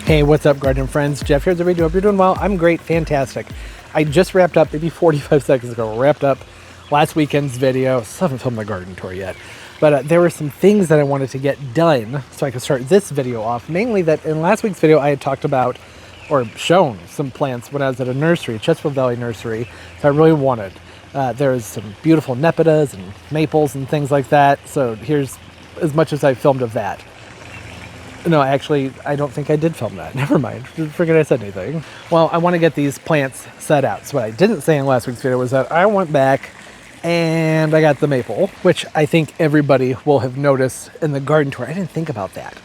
Hey, what's up, garden friends? Jeff here. Hope you're doing well. I'm great, fantastic. I just wrapped up, maybe 45 seconds ago, wrapped up last weekend's video. Still haven't filmed my garden tour yet, but there were some things that I wanted to get done so I could start this video off. Mainly that in last week's video, I had talked about or shown some plants when I was at a nursery, Chesterfield Valley Nursery, that I really wanted. There's some beautiful Nepetas and maples and things like that. So here's as much as I filmed of that. No, actually, I don't think I did film that. Never mind. Forget I said anything. Well, I want to get these plants set out. So what I didn't say in last week's video was that I went back and I got the maple, which I think everybody will have noticed in the garden tour. I didn't think about that.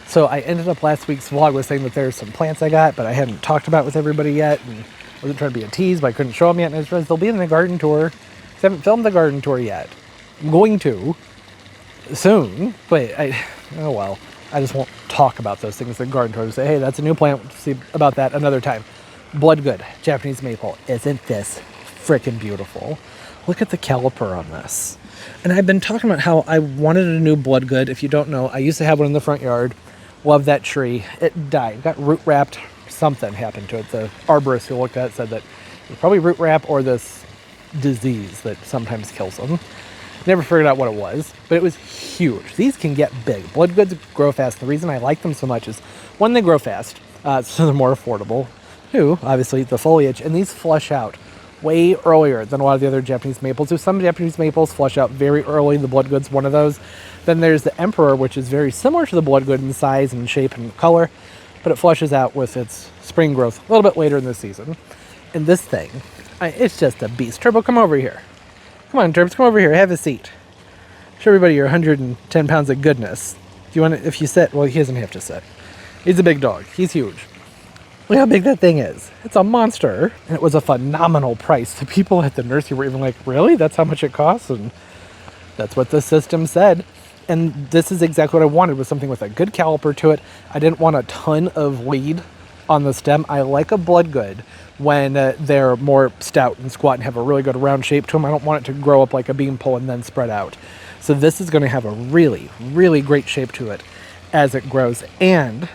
So I ended up last week's vlog with saying that there's some plants I got, but I hadn't talked about with everybody yet. And I wasn't trying to be a tease, but I couldn't show them yet. And I just realized they'll be in the garden tour. I haven't filmed the garden tour yet. I'm going to soon. But oh well. I just won't talk about those things in the garden tour. Just say, hey, that's a new plant. We'll see about that another time. Bloodgood Japanese maple. Isn't this freaking beautiful? Look at the caliper on this. And I've been talking about how I wanted a new Bloodgood. If you don't know, I used to have one in the front yard. Love that tree. It died. Got root wrapped. Something happened to it. The arborist who looked at it said that it was probably root wrap or this disease that sometimes kills them. Never figured out what it was, but it was huge. These can get big. Bloodgoods grow fast. The reason I like them so much is, one, they grow fast, so they're more affordable. Two, obviously, the foliage, and these flush out way earlier than a lot of the other Japanese maples do. Some Japanese maples flush out very early. The Bloodgood's one of those. Then there's the Emperor, which is very similar to the Bloodgood in size and shape and color, but it flushes out with its spring growth a little bit later in the season. And this thing, it's just a beast. Turbo, come over here. Come on, Turbs, come over here. Have a seat. Show everybody your 110 pounds of goodness. Do you want to, if you sit, well, he doesn't have to sit. He's a big dog. He's huge. Look how big that thing is. It's a monster. And it was a phenomenal price. The people at the nursery were even like, really? That's how much it costs? And that's what the system said. And this is exactly what I wanted, was something with a good caliper to it. I didn't want a ton of weed on the stem. I like a Bloodgood when they're more stout and squat and have a really good round shape to them. I don't want it to grow up like a beanpole and then spread out. So this is going to have a really, really great shape to it as it grows. And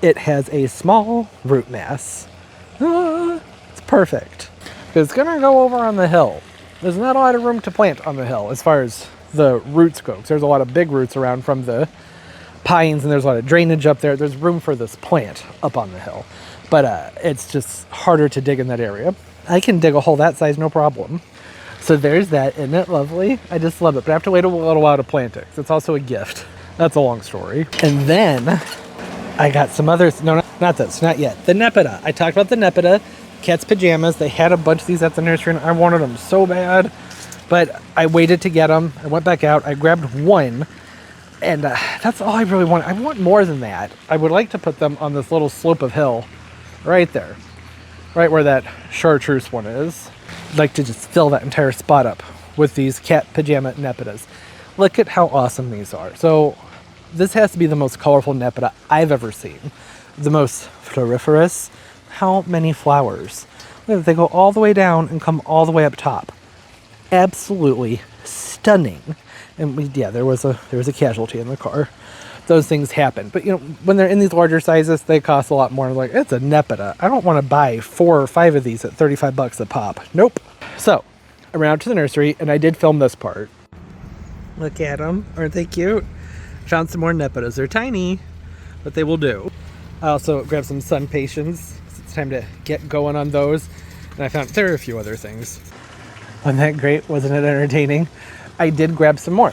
it has a small root mass. It's perfect. It's going to go over on the hill. There's not a lot of room to plant on the hill as far as the roots go. There's a lot of big roots around from the pines, and there's a lot of drainage up there. There's room for this plant up on the hill, but it's just harder to dig in that area. I can dig a hole that size, no problem. So there's that. Isn't it lovely? I just love it, but I have to wait a little while to plant it. It's also a gift. That's a long story. And then I got some others. No, not this, not yet. The Nepeta. I talked about the Nepeta, cat's pajamas. They had a bunch of these at the nursery, and I wanted them so bad, but I waited to get them. I went back out. I grabbed one. And that's all I really want. I want more than that. I would like to put them on this little slope of hill right there. Right where that chartreuse one is. I'd like to just fill that entire spot up with these cat pajama Nepetas. Look at how awesome these are. So this has to be the most colorful Nepeta I've ever seen. The most floriferous. How many flowers? Look, they go all the way down and come all the way up top. Absolutely stunning. And yeah, there was a casualty in the car. Those things happen. But you know, when they're in these larger sizes, they cost a lot more. I'm like, it's a Nepeta. I don't want to buy 4 or 5 of these at 35 bucks a pop. Nope. So I ran out to the nursery and I did film this part. Look at them. Aren't they cute? Found some more Nepetas. They're tiny, but they will do. I also grabbed some sun patience. It's time to get going on those. And I found there are a few other things. Wasn't that great? Wasn't it entertaining? I did grab some more.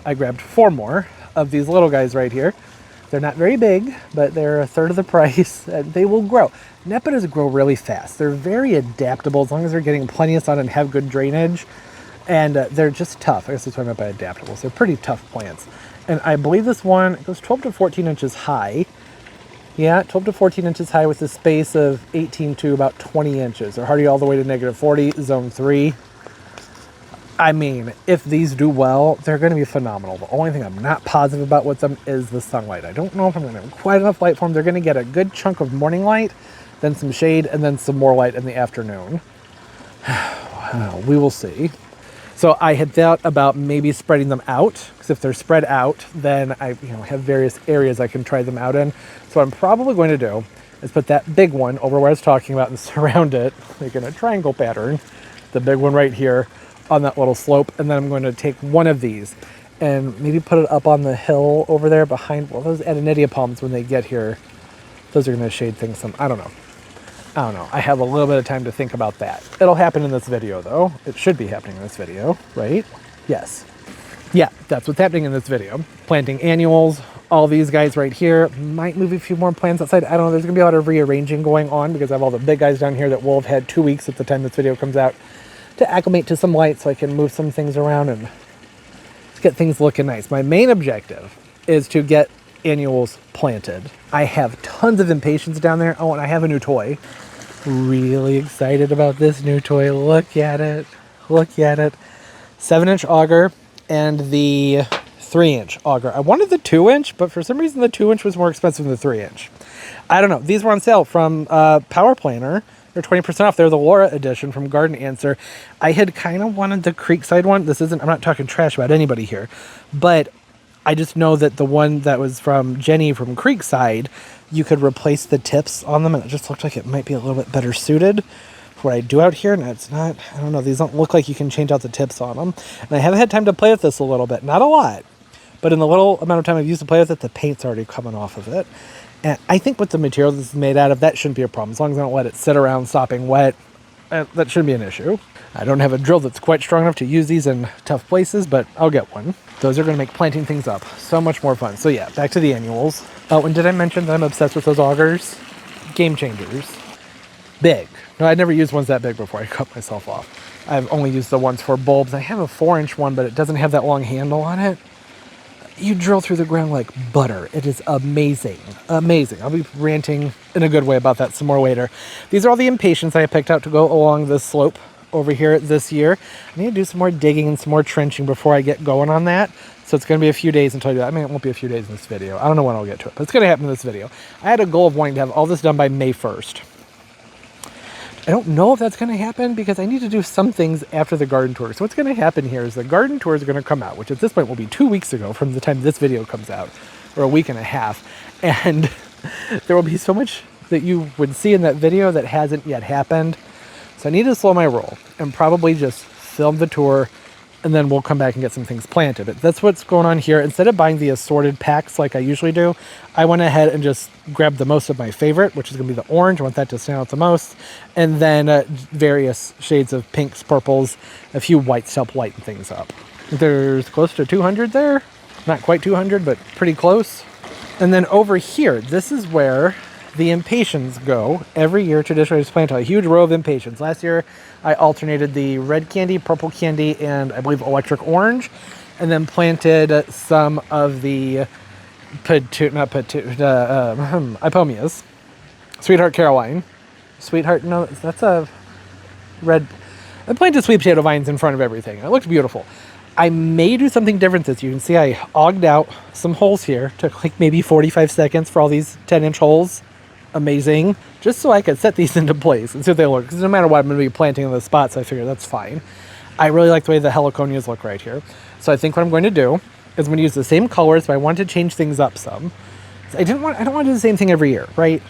I grabbed 4 more of these little guys right here. They're not very big, but they're a third of the price. They will grow. Nepetas grow really fast. They're very adaptable as long as they're getting plenty of sun and have good drainage. And they're just tough. I guess that's what I meant by adaptables. They're pretty tough plants. And I believe this one goes 12 to 14 inches high. Yeah, 12 to 14 inches high with a space of 18 to about 20 inches. Or hardy all the way to negative 40, zone 3. I mean, if these do well, they're going to be phenomenal. The only thing I'm not positive about with them is the sunlight. I don't know if I'm going to have quite enough light for them. They're going to get a good chunk of morning light, then some shade, and then some more light in the afternoon. Wow, we will see. So I had thought about maybe spreading them out, because if they're spread out, then I have various areas I can try them out in. So what I'm probably going to do is put that big one over where I was talking about and surround it, making a triangle pattern, the big one right here on that little slope. And then I'm going to take one of these and maybe put it up on the hill over there behind, well, those Adonidia palms, when they get here, those are going to shade things some, I don't know. I have a little bit of time to think about that. It'll happen in this video though. It should be happening in this video, right? Yes. Yeah, that's what's happening in this video. Planting annuals, all these guys right here. Might move a few more plants outside. I don't know, there's gonna be a lot of rearranging going on because I have all the big guys down here that will have had 2 weeks at the time this video comes out to acclimate to some light, so I can move some things around and get things looking nice. My main objective is to get annuals planted. I have tons of Impatience down there. Oh, and I have a new toy. Really excited about this new toy. Look at it. Look at it. 7-inch auger and the 3-inch auger. I wanted the 2-inch, but for some reason the 2-inch was more expensive than the 3-inch. I don't know. These were on sale from Power Planner. They're 20% off. They're the Laura edition from Garden Answer. I had kind of wanted the Creekside one. This isn't, I'm not talking trash about anybody here, but I just know that the one that was from Jenny from Creekside, you could replace the tips on them, and it just looked like it might be a little bit better suited for what I do out here. And it's not, I don't know, these don't look like you can change out the tips on them. And I haven't had time to play with this a little bit. Not a lot, but in the little amount of time I've used to play with it, the paint's already coming off of it. And I think with the material this is made out of, that shouldn't be a problem. As long as I don't let it sit around sopping wet, that shouldn't be an issue. I don't have a drill that's quite strong enough to use these in tough places, but I'll get one. Those are going to make planting things up so much more fun. So yeah, back to the annuals. Oh, and did I mention that I'm obsessed with those augers? Game changers. Big. No, I'd never used ones that big before. I cut myself off. I've only used the ones for bulbs. I have a 4-inch one, but it doesn't have that long handle on it. You drill through the ground like butter. It is amazing. Amazing. I'll be ranting in a good way about that some more later. These are all the Impatience I picked out to go along this slope over here this year. I need to do some more digging and some more trenching before I get going on that. So it's going to be a few days until I do that. I mean, it won't be a few days in this video. I don't know when I'll get to it, but it's going to happen in this video. I had a goal of wanting to have all this done by May 1st. I don't know if that's going to happen because I need to do some things after the garden tour. So what's going to happen here is the garden tour is going to come out, which at this point will be 2 weeks ago from the time this video comes out, or a week and a half. And there will be so much that you would see in that video that hasn't yet happened. So I need to slow my roll and probably just film the tour, and then we'll come back and get some things planted. But that's what's going on here. Instead of buying the assorted packs like I usually do, I went ahead and just grabbed the most of my favorite, which is going to be the orange. I want that to stand out the most. And then various shades of pinks, purples, a few whites to help lighten things up. There's close to 200 there. Not quite 200, but pretty close. And then over here, this is where the Impatience go. Every year, traditionally, I just plant a huge row of Impatience. Last year, I alternated the red candy, purple candy, and I believe electric orange, and then planted some of the Ipomias. Sweetheart Caroline. Sweetheart, no, that's a red. I planted sweet potato vines in front of everything. It looked beautiful. I may do something different this year. You can see I auged out some holes here. Took like maybe 45 seconds for all these 10-inch holes. Amazing. Just so I could set these into place and see what they look. Because no matter what, I'm going to be planting in the spots, so I figure that's fine. I really like the way the heloconias look right here. So I think what I'm going to do is I'm going to use the same colors, but I want to change things up some. I don't want to do the same thing every year, right?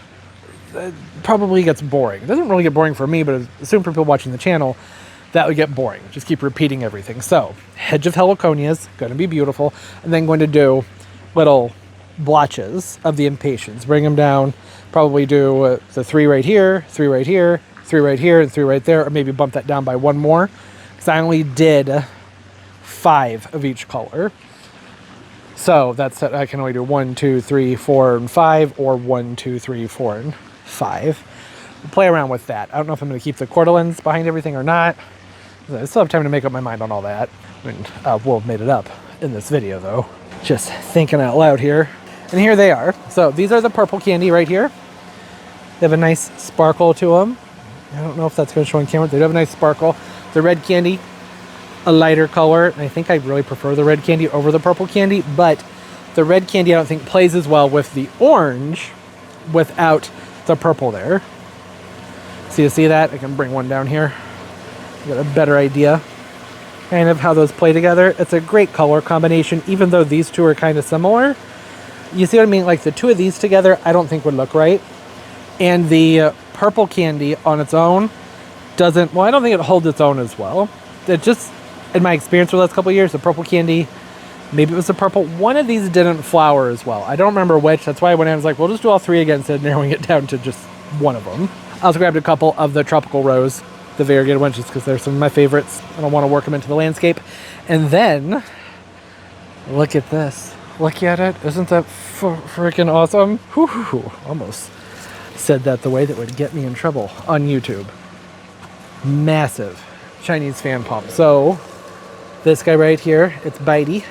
It probably gets boring. It doesn't really get boring for me, but assume for people watching the channel, that would get boring. Just keep repeating everything. So, hedge of heloconias, going to be beautiful. And then going to do little blotches of the Impatience. Bring them down. Probably do the 3 right here, 3 right here, 3 right here, and 3 right there. Or maybe bump that down by 1 more. Because I only did 5 of each color. So that's I can only do 1, 2, 3, 4, and 5, or 1, 2, 3, 4, and 5. We'll play around with that. I don't know if I'm going to keep the cordylens behind everything or not. I still have time to make up my mind on all that. I mean, we'll have made it up in this video, though. Just thinking out loud here. And here they are. So these are the purple candy right here. They have a nice sparkle to them. I don't know if that's going to show on camera. They do have a nice sparkle. The red candy, a lighter color. And I think I really prefer the red candy over the purple candy. But the red candy I don't think plays as well with the orange without the purple there. So you see that? I can bring one down here. Get a better idea. kind of how those play together. It's a great color combination, even though these two are kind of similar. You see what I mean? Like the two of these together, I don't think would look right. And the purple candy on its own doesn't, well, I don't think it holds its own as well. It just, in my experience for the last couple of years, the purple candy, maybe it was the purple, one of these didn't flower as well. I don't remember which. That's why I went in and was like, we'll just do all three again instead of narrowing it down to just one of them. I also grabbed a couple of the tropical rose, the variegated ones, just because they're some of my favorites. I don't want to work them into the landscape. And then, look at this. Look at it. Isn't that freaking awesome? Whew, almost said that the way that would get me in trouble on YouTube. Massive Chinese fan palm. So this guy right here, it's bitey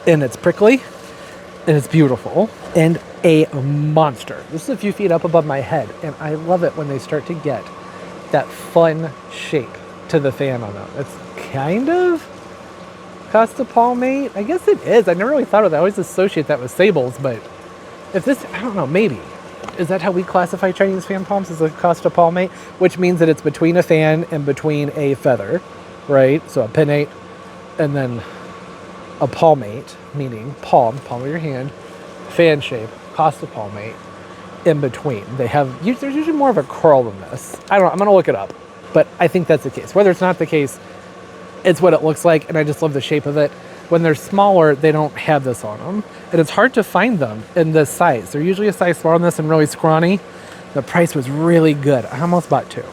and it's prickly and it's beautiful and a monster. This is a few feet up above my head, and I love it when they start to get that fun shape to the fan on them. It's kind of Costa palmate. I guess it is. I never really thought of that. I always associate that with sables, but if this, I don't know, maybe. Is that how we classify Chinese fan palms, as a Costa palmate? Which means that it's between a fan and between a feather, right? So a pinnate and then a palmate, meaning palm of your hand, fan shape, Costa palmate, in between. They have, there's usually more of a curl than this. I don't know, I'm gonna look it up, but I think that's the case. Whether it's not the case, it's what it looks like, and I just love the shape of it. When they're smaller, they don't have this on them, and it's hard to find them in this size. They're usually a size smaller than this and really scrawny. The price was really good. I almost bought two.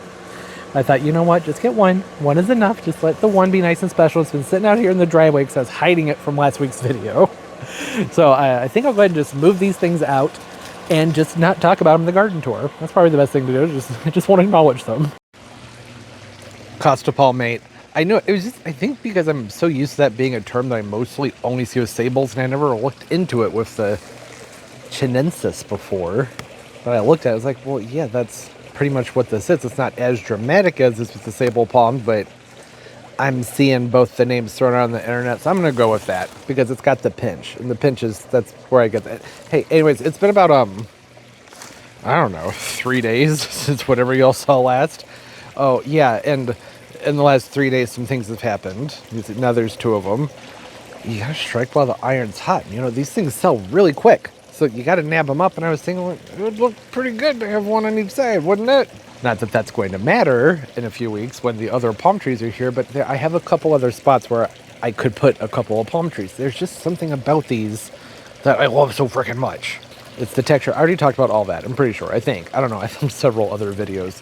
I thought, you know what, just get one. One is enough. Just let the one be nice and special. It's been sitting out here in the driveway because I was hiding it from last week's video. So I think I'll go ahead and just move these things out and just not talk about them in the garden tour. That's probably the best thing to do. Just want to acknowledge them. Costa palmate. I know it was just, I think because I'm so used to that being a term that I mostly only see with sables, and I never looked into it with the chinensis before. But I looked at it, I was like, well, yeah, that's pretty much what this is. It's not as dramatic as this with the sable palm, but I'm seeing both the names thrown out on the internet, so I'm going to go with that because it's got the pinch, and the pinch is, that's where I get that. Hey, anyways, it's been about, I don't know, 3 days since whatever y'all saw last. Oh, yeah, and in the last 3 days, some things have happened. Now there's two of them. You gotta strike while the iron's hot. You know, these things sell really quick, so you gotta nab them up. And I was thinking, well, it would look pretty good to have one on each side, wouldn't it? Not that that's going to matter in a few weeks when the other palm trees are here, but I have a couple other spots where I could put a couple of palm trees. There's just something about these that I love so freaking much. It's the texture. I already talked about all that, I'm pretty sure. I think. I don't know. I filmed several other videos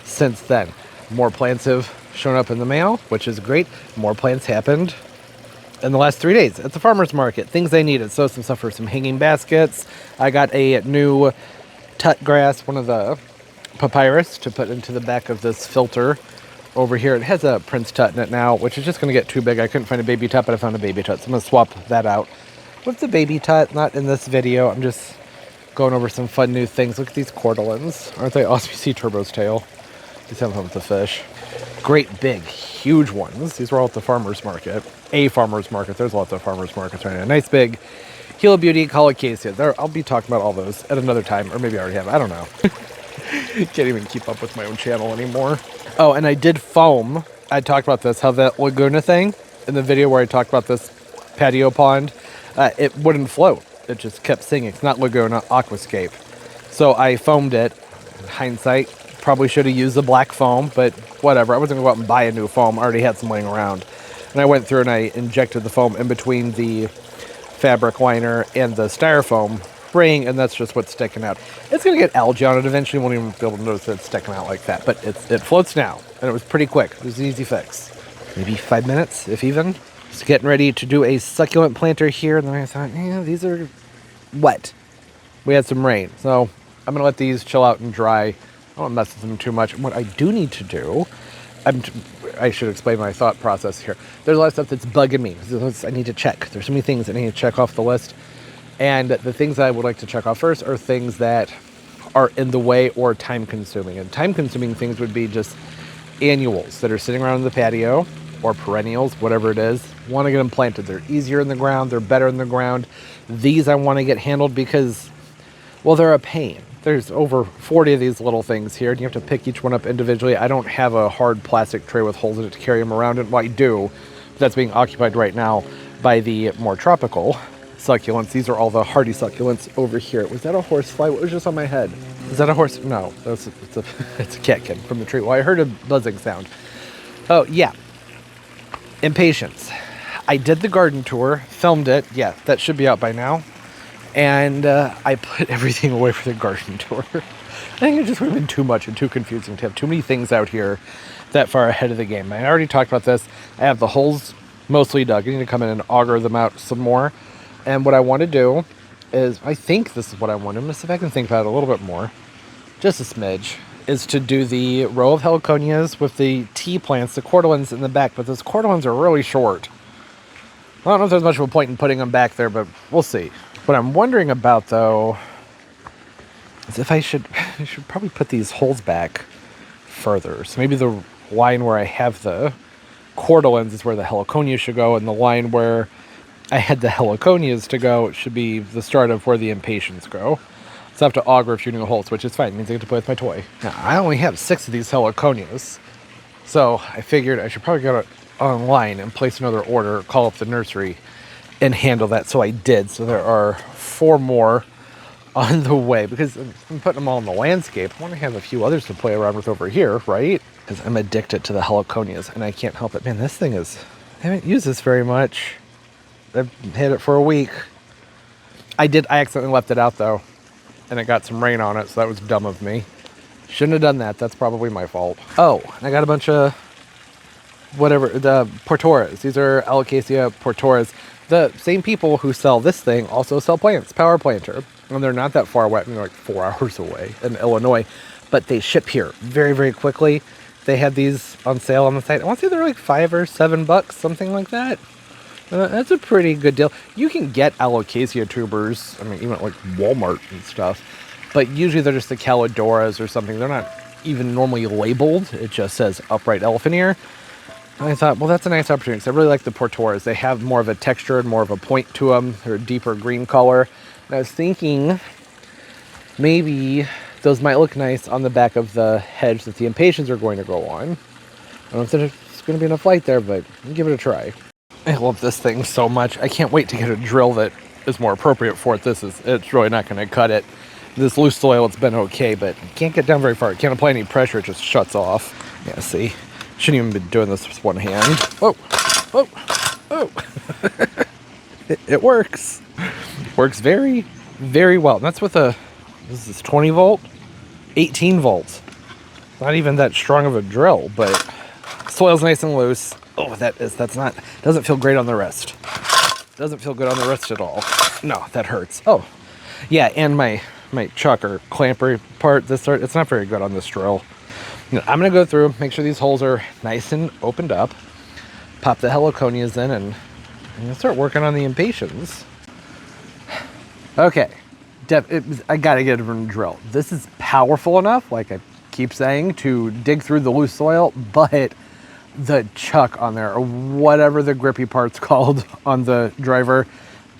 since then. More plants have shown up in the mail, which is great. More plants happened in the last 3 days at the farmer's market. Things I needed. So some stuff for some hanging baskets. I got a new tut grass, one of the papyrus, to put into the back of this filter over here. It has a Prince tut in it now, which is just going to get too big. I couldn't find a baby tut, but I found a baby tut. So I'm going to swap that out with the baby tut. Not in this video. I'm just going over some fun new things. Look at these cordylands. Aren't they awesome? You see Turbo's tail. He's having fun with the fish. Great big, huge ones. These were all at the farmer's market. A farmer's market. There's lots of farmer's markets right now. Nice big Hilo Beauty, Holocacia. There, I'll be talking about all those at another time, or maybe I already have. I don't know. Can't even keep up with my own channel anymore. Oh, and I did foam. I talked about this, how that Laguna thing in the video where I talked about this patio pond, it wouldn't float. It just kept singing. It's not Laguna, Aquascape. So I foamed it. In hindsight, probably should have used the black foam, but whatever. I wasn't going to go out and buy a new foam. I already had some laying around. And I went through and I injected the foam in between the fabric liner and the styrofoam ring, and that's just what's sticking out. It's going to get algae on it eventually. You won't even be able to notice that it's sticking out like that, but it floats now, and it was pretty quick. It was an easy fix. Maybe 5 minutes, if even. Just getting ready to do a succulent planter here, and then I thought, yeah, these are wet. We had some rain, so I'm going to let these chill out and dry. I don't mess with them too much. What I do need to do, I should explain my thought process here. There's a lot of stuff that's bugging me. I need to check. There's so many things I need to check off the list. And the things I would like to check off first are things that are in the way or time consuming. And time consuming things would be just annuals that are sitting around in the patio, or perennials, whatever it is. Want to get them planted. They're easier in the ground. They're better in the ground. These I want to get handled because, well, they're a pain. There's over 40 of these little things here, and you have to pick each one up individually. I don't have a hard plastic tray with holes in it to carry them around in. Well, I do that's being occupied right now by the more tropical succulents. These are all the hardy succulents over here. Was that a horsefly? What was just on my head? Is that a horse? No, it's a catkin from the tree. Well, I heard a buzzing sound. Oh, yeah. Impatience. I did the garden tour, filmed it. Yeah, that should be out by now. And I put everything away for the garden tour. I think it just would have been too much and too confusing to have too many things out here that far ahead of the game. I already talked about this. I have the holes mostly dug. I need to come in and auger them out some more. And what I want to do is, I think this is what I want. I'm going to see if I can think about it a little bit more. Just a smidge. Is to do the row of heloconias with the tea plants, the cordyceps in the back. But those cordyceps are really short. I don't know if there's much of a point in putting them back there, but we'll see. What I'm wondering about, though, is if I should probably put these holes back further. So maybe the line where I have the cordyceps is where the heloconias should go, and the line where I had the heloconias to go should be the start of where the Impatience go. So I have to auger a few new holes, which is fine. It means I get to play with my toy. Now, I only have 6 of these heloconias, so I figured I should probably go online and place another order, call up the nursery, and handle that. So I did. So there are 4 more on the way, because I'm putting them all in the landscape. I want to have a few others to play around with over here, right? Because I'm addicted to the heloconias, and I can't help it. Man, this thing is... I haven't used this very much. I've had it for a week. I accidentally left it out, though, and it got some rain on it, so that was dumb of me. Shouldn't have done that. That's probably my fault. Oh, I got a bunch of... whatever, the portoras. These are alocacia portoras. The same people who sell this thing also sell plants, Power Planter. And they're not that far away. I mean, they're like 4 hours away in Illinois. But they ship here very, very quickly. They had these on sale on the site. I want to say they're like $5 or $7, something like that. That's a pretty good deal. You can get alocacia tubers, I mean, even at like Walmart and stuff. But usually they're just the caladoras or something. They're not even normally labeled. It just says upright elephant ear. And I thought, well, that's a nice opportunity, because I really like the portoras. They have more of a texture and more of a point to them. They're a deeper green color. And I was thinking maybe those might look nice on the back of the hedge that the Impatiens are going to go on. I don't know if there's going to be enough light there, but I'll give it a try. I love this thing so much. I can't wait to get a drill that is more appropriate for it. It's really not going to cut it. This loose soil, it's been okay, but you can't get down very far. It can't apply any pressure. It just shuts off. Yeah, see? Shouldn't even be doing this with one hand. Whoa, whoa, whoa. It works. Works very, very well. And that's with this is 20 volt, 18 volts. Not even that strong of a drill, but soil's nice and loose. Oh, doesn't feel great on the wrist. Doesn't feel good on the wrist at all. No, that hurts. Oh, yeah, and my chuck or clamper part, it's not very good on this drill. I'm going to go through, make sure these holes are nice and opened up, pop the heloconias in, and start working on the Impatiens. Okay, I got to get it from the drill. This is powerful enough, like I keep saying, to dig through the loose soil, but the chuck on there, or whatever the grippy part's called on the driver,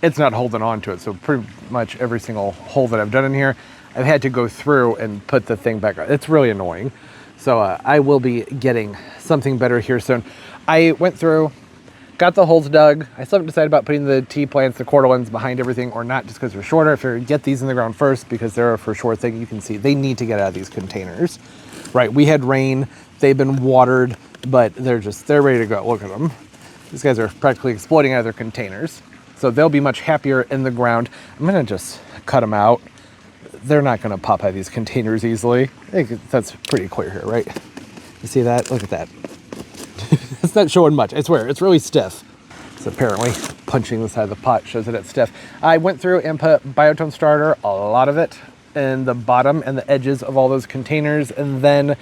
it's not holding on to it. So pretty much every single hole that I've done in here, I've had to go through and put the thing back on. It's really annoying. So I will be getting something better here soon. I went through, got the holes dug. I still haven't decided about putting the tea plants, the cordyceps behind everything or not, just because they're shorter. I figured get these in the ground first because they're a for sure thing. You can see they need to get out of these containers. Right, we had rain. They've been watered, but they're ready to go. Look at them. These guys are practically exploding out of their containers. So they'll be much happier in the ground. I'm gonna just cut them out. They're not going to pop out of these containers easily. I think that's pretty clear here, right? You see that? Look at that. It's not showing much. I swear, it's really stiff. So apparently punching the side of the pot shows that it's stiff. I went through and put Biotone Starter, a lot of it, in the bottom and the edges of all those containers. And then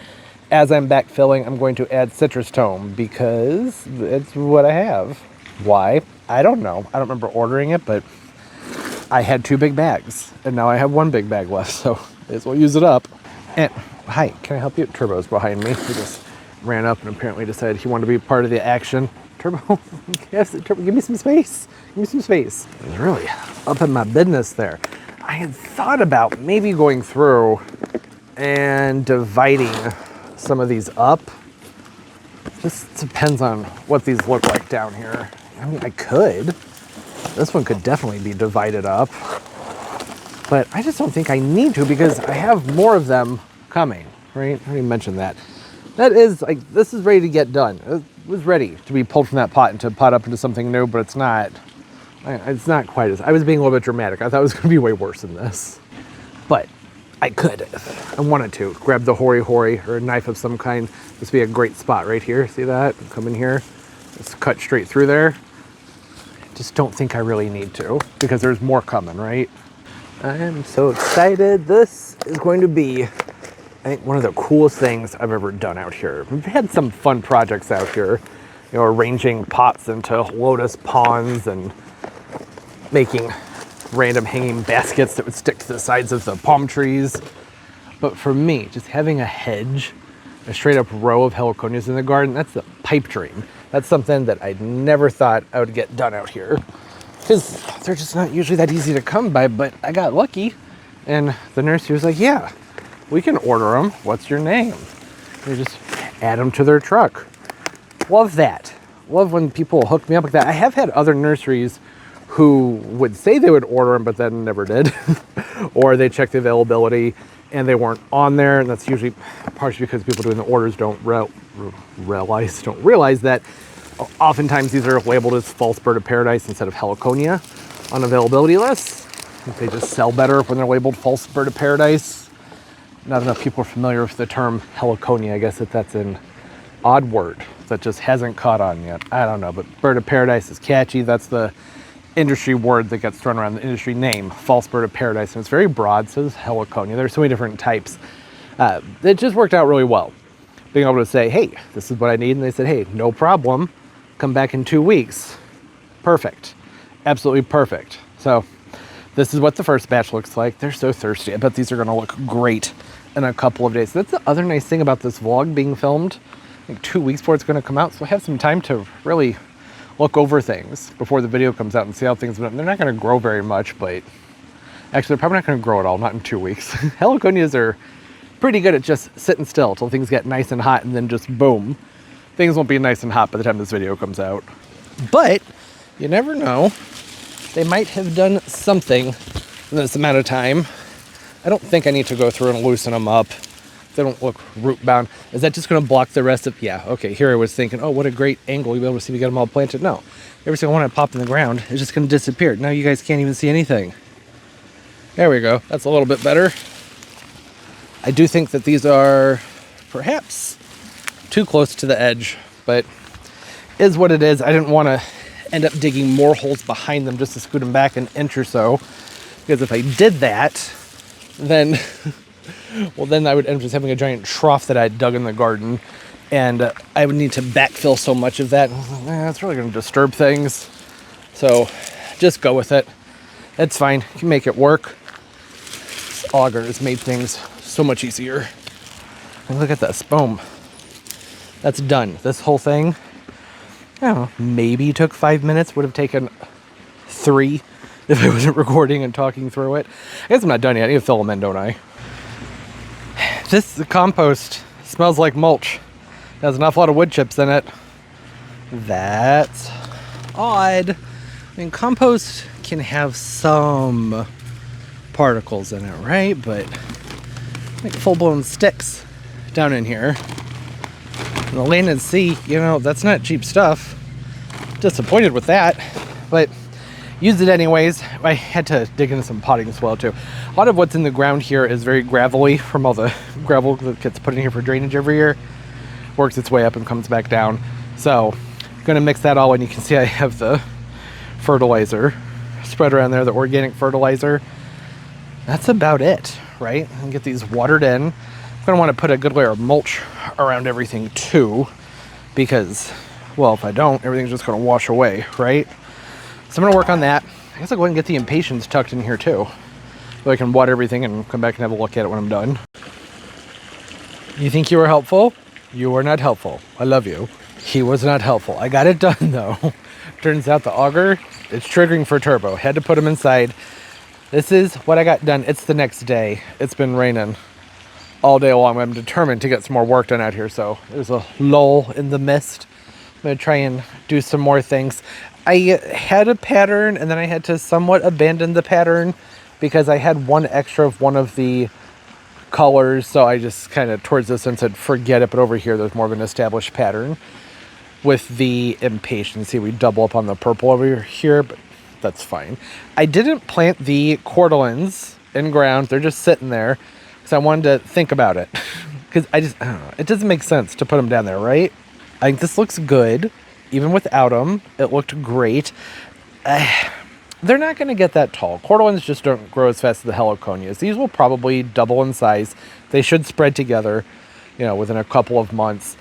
as I'm backfilling, I'm going to add Citrus Tome because it's what I have. Why? I don't know. I don't remember ordering it, but I had 2 big bags, and now I have 1 big bag left, so I guess we'll use it up. And, hi, can I help you? Turbo's behind me. He just ran up and apparently decided he wanted to be part of the action. Turbo, yes, Turbo, give me some space. Give me some space. I was really up in my business there. I had thought about maybe going through and dividing some of these up Just depends on what these look like down here. I mean, I could. This one could definitely be divided up. But I just don't think I need to because I have more of them coming, right? I already mentioned that. That is, like, this is ready to get done. It was ready to be pulled from that pot and to pot up into something new, but it's not. It's not quite as, I was being a little bit dramatic. I thought it was gonna be way worse than this. But I could, if I wanted to, grab the hori-hori or a knife of some kind. This would be a great spot right here. See that? Come in here, just cut straight through there. Just don't think I really need to because there's more coming, right? I am so excited. This is going to be, I think, one of the coolest things I've ever done out here. We've had some fun projects out here, you know, arranging pots into lotus ponds and making random hanging baskets that would stick to the sides of the palm trees. But for me, just having a hedge, a straight up row of heloconias in the garden, that's a pipe dream. That's something that I never thought I would get done out here because they're just not usually that easy to come by, but I got lucky and the nursery was like, yeah, we can order them. What's your name? They just add them to their truck. Love that. Love when people hook me up like that. I have had other nurseries who would say they would order them, but then never did. Or they check the availability and they weren't on there. And that's usually partially because people doing the orders don't realize that oftentimes these are labeled as false bird of paradise instead of heliconia on availability lists. They just sell better when they're labeled false bird of paradise. Not enough people are familiar with the term heliconia. I guess that's an odd word that just hasn't caught on yet. I don't know, but bird of paradise is catchy. That's the industry word that gets thrown around, the industry name, false bird of paradise. And it's very broad, so is heliconia. There's so many different types. It just worked out really well. Being able to say, hey, this is what I need. And they said, hey, no problem. Come back in 2 weeks. Perfect. Absolutely perfect. So this is what the first batch looks like. They're so thirsty. I bet these are going to look great in a couple of days. That's the other nice thing about this vlog being filmed. Like 2 weeks before it's going to come out. So I have some time to really look over things before the video comes out and see how things went. They're not going to grow very much, but actually they're probably not going to grow at all, not in 2 weeks. Heliconias are pretty good at just sitting still till things get nice and hot and then just boom. Things won't be nice and hot by the time this video comes out. But you never know. They might have done something in this amount of time. I don't think I need to go through and loosen them up. They don't look root bound. Is that just going to block the rest of? Yeah, okay, here I was thinking, oh, what a great angle. You'll be able to see we got them all planted. No, every single one I pop in the ground is just going to disappear. Now you guys can't even see anything. There we go. That's a little bit better. I do think that these are perhaps too close to the edge, but is what it is. I didn't want to end up digging more holes behind them just to scoot them back an inch or so, because if I did that, then well, then I would end up just having a giant trough that I dug in the garden, and I would need to backfill so much of that. That's really going to disturb things. So just go with it. It's fine. You can make it work. This auger has made things so much easier. And look at this. Boom. That's done. This whole thing, I don't know, maybe took 5 minutes. Would have taken 3 if I wasn't recording and talking through it. I guess I'm not done yet. I need to fill them in, don't I? This compost smells like mulch. It has an awful lot of wood chips in it. That's odd. I mean, compost can have some particles in it, right? But like full-blown sticks down in here. And the land and sea, you know, that's not cheap stuff. Disappointed with that, but used it anyways. I had to dig into some potting as well too. A lot of what's in the ground here is very gravelly from all the gravel that gets put in here for drainage every year. Works its way up and comes back down. So I'm gonna mix that all in. You can see I have the fertilizer spread around there, the organic fertilizer. That's about it, right? And get these watered in. I'm gonna want to put a good layer of mulch around everything too, because, well, if I don't, everything's just gonna wash away, right? So I'm gonna work on that. I guess I'll go ahead and get the Impatience tucked in here too, so I can water everything and come back and have a look at it when I'm done. You think you were helpful? You were not helpful. I love you. He was not helpful. I got it done though. Turns out the auger, it's triggering for turbo. Had to put him inside. This is what I got done. It's the next day. It's been raining all day long. I'm determined to get some more work done out here, so there's a lull in the mist. I'm going to try and do some more things. I had a pattern, and then I had to somewhat abandon the pattern because I had one extra of one of the colors, so I just kind of towards this end said forget it. But over here there's more of an established pattern with the Impatience. See, we double up on the purple over here, but that's fine. I didn't plant the Cordylands in ground. They're just sitting there because I wanted to think about it. Because I don't know, it doesn't make sense to put them down there, right? I think this looks good. Even without them, it looked great. They're not going to get that tall. Cordylands just don't grow as fast as the heloconias. These will probably double in size. They should spread together, you know, within a couple of months.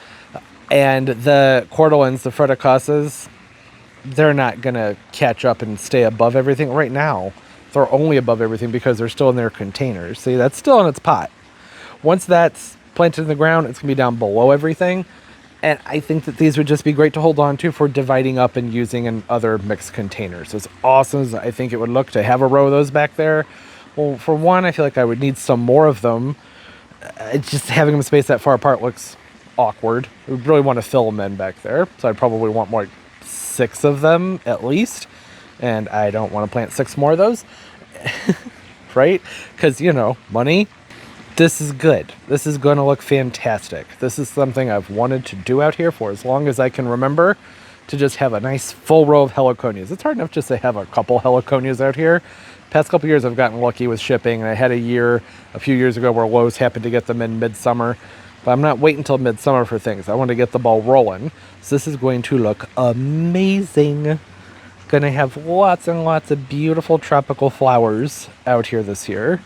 And the Cordylands, the Fertilizers, they're not going to catch up and stay above everything. Right now, they're only above everything because they're still in their containers. See, that's still in its pot. Once that's planted in the ground, it's going to be down below everything. And I think that these would just be great to hold on to for dividing up and using in other mixed containers. As awesome as I think it would look to have a row of those back there, well, for one, I feel like I would need some more of them. Just having them spaced that far apart looks awkward. I would really want to fill them in back there. So I'd probably want more like 6 of them at least. And I don't want to plant 6 more of those. Right? Because, you know, money. This is good. This is going to look fantastic. This is something I've wanted to do out here for as long as I can remember, to just have a nice full row of heloconias. It's hard enough just to have a couple heloconias out here. Past couple years I've gotten lucky with shipping, and I had a few years ago where Lowe's happened to get them in midsummer. But I'm not waiting until midsummer for things. I want to get the ball rolling. So this is going to look amazing. Going to have lots and lots of beautiful tropical flowers out here this year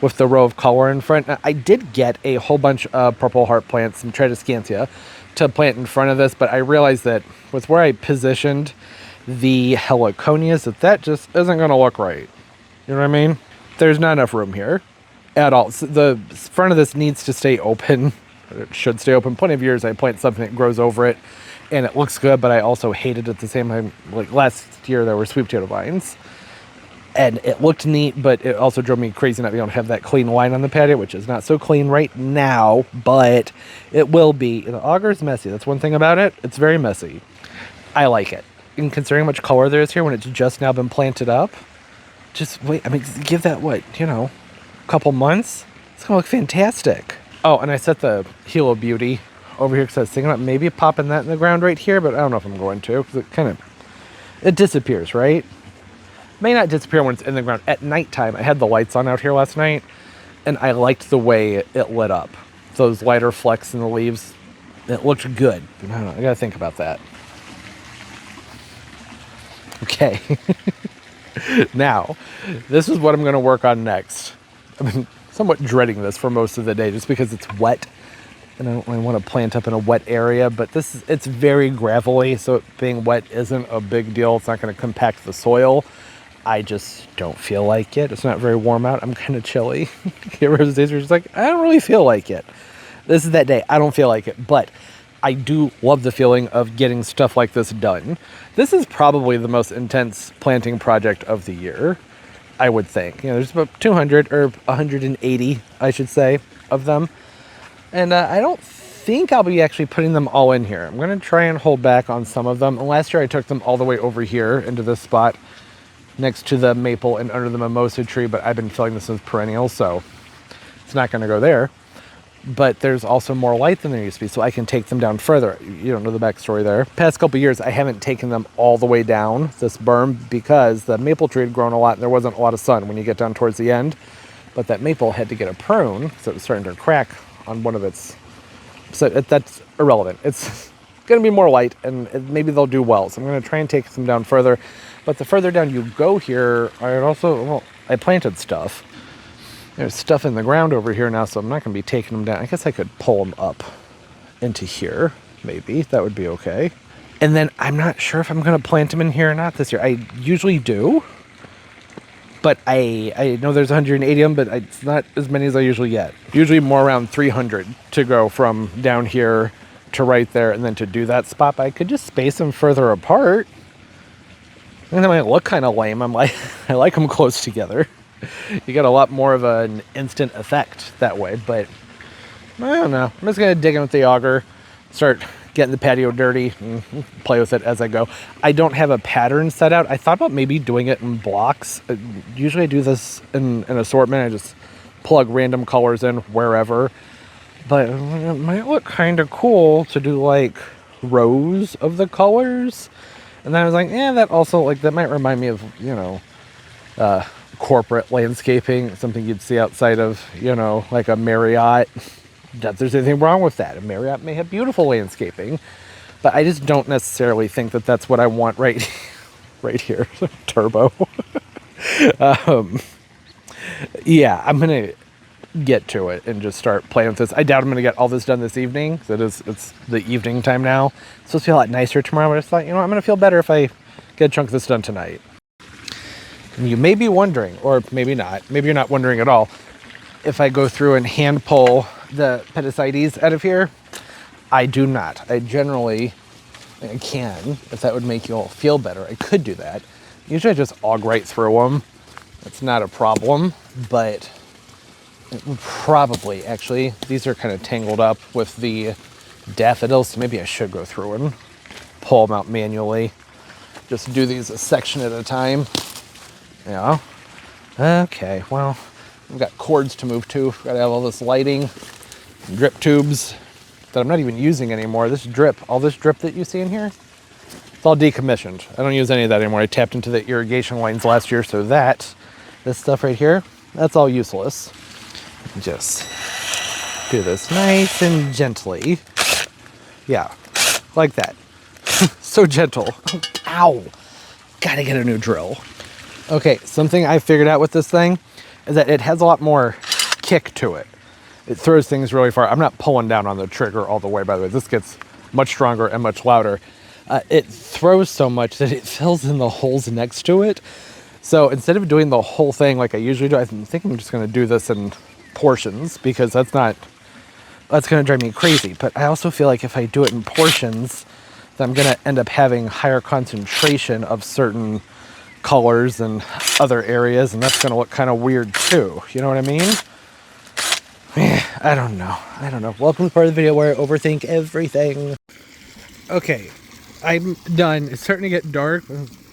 with the row of color in front. Now, I did get a whole bunch of purple heart plants, some Tradescantia, to plant in front of this, but I realized that with where I positioned the heloconias, that just isn't going to look right. You know what I mean? There's not enough room here at all. So the front of this needs to stay open. It should stay open. Plenty of years I plant something that grows over it, and it looks good, but I also hate it at the same time. Like last year, there were sweet potato vines, and it looked neat, but it also drove me crazy not being able to have that clean line on the patio, which is not so clean right now, but it will be. The auger is messy. That's one thing about it. It's very messy. I like it. And considering how much color there is here when it's just now been planted up, just wait. I mean, give that, what, you know, a couple months? It's going to look fantastic. Oh, and I set the Hilo Beauty over here because I was thinking about maybe popping that in the ground right here, but I don't know if I'm going to, because it disappears, right? May not disappear when it's in the ground. At nighttime, I had the lights on out here last night, and I liked the way it lit up. Those lighter flecks in the leaves, it looked good. I don't know, I gotta think about that. Okay. Now, this is what I'm gonna work on next. I've been somewhat dreading this for most of the day just because it's wet, and I don't really want to plant up in a wet area, but it's very gravelly, so it being wet isn't a big deal. It's not going to compact the soil. I just don't feel like it. It's not very warm out. I'm kind of chilly. There was days where it's like, I don't really feel like it. This is that day. I don't feel like it, but I do love the feeling of getting stuff like this done. This is probably the most intense planting project of the year, I would think. You know, there's about 200 or 180, I should say, of them. And I don't think I'll be actually putting them all in here. I'm going to try and hold back on some of them. And last year I took them all the way over here into this spot next to the maple and under the mimosa tree, but I've been filling this with perennials, so it's not going to go there. But there's also more light than there used to be, so I can take them down further. You don't know the backstory there. Past couple years, I haven't taken them all the way down this berm because the maple tree had grown a lot and there wasn't a lot of sun when you get down towards the end. But that maple had to get a prune, so it was starting to crack on one of its... So that's irrelevant. It's going to be more light, and maybe they'll do well. So I'm going to try and take them down further. But the further down you go here, I planted stuff. There's stuff in the ground over here now, so I'm not going to be taking them down. I guess I could pull them up into here, maybe. That would be okay. And then I'm not sure if I'm going to plant them in here or not this year. I usually do. But I know there's 180 of them, but it's not as many as I usually get. Usually more around 300 to go from down here to right there, and then to do that spot. But I could just space them further apart. And they might look kind of lame. I like them close together. You get a lot more of an instant effect that way, but I don't know. I'm just going to dig in with the auger, start getting the patio dirty, and play with it as I go. I don't have a pattern set out. I thought about maybe doing it in blocks. Usually I do this in an assortment. I just plug random colors in wherever. But it might look kind of cool to do like rows of the colors. And then I was like, that also, like, that might remind me of, you know, corporate landscaping, something you'd see outside of, you know, like a Marriott. Not that there's anything wrong with that. A Marriott may have beautiful landscaping, but I just don't necessarily think that that's what I want right here. Turbo. Yeah, I'm going to get to it and just start playing with this. I doubt I'm going to get all this done this evening. So it's the evening time now. It's supposed to feel a lot nicer tomorrow, but I just thought, you know, I'm going to feel better if I get a chunk of this done tonight. And you may be wondering, or maybe not, maybe you're not wondering at all, if I go through and hand pull the Petunias out of here. I do not. I generally can, if that would make you all feel better. I could do that. Usually I just aug right through them. That's not a problem, but it would probably, actually, these are kind of tangled up with the daffodils, so maybe I should go through and pull them out manually. Just do these a section at a time. Yeah. Okay, well, we've got cords to move to. Gotta have all this lighting, drip tubes that I'm not even using anymore. This drip, all this drip that you see in here, it's all decommissioned. I don't use any of that anymore. I tapped into the irrigation lines last year, so this stuff right here, that's all useless. Just do this nice and gently. Yeah, like that. So gentle. Ow. Gotta get a new drill. Okay, something I figured out with this thing is that it has a lot more kick to it. It throws things really far. I'm not pulling down on the trigger all the way, by the way. This gets much stronger and much louder. It throws so much that it fills in the holes next to it. So instead of doing the whole thing like I usually do, I think I'm just going to do this in portions, because that's going to drive me crazy. But I also feel like if I do it in portions, then I'm going to end up having higher concentration of certain colors and other areas, and that's going to look kind of weird too. You know what I mean? I don't know. Welcome to the part of the video where I overthink everything. Okay, I'm done. It's starting to get dark.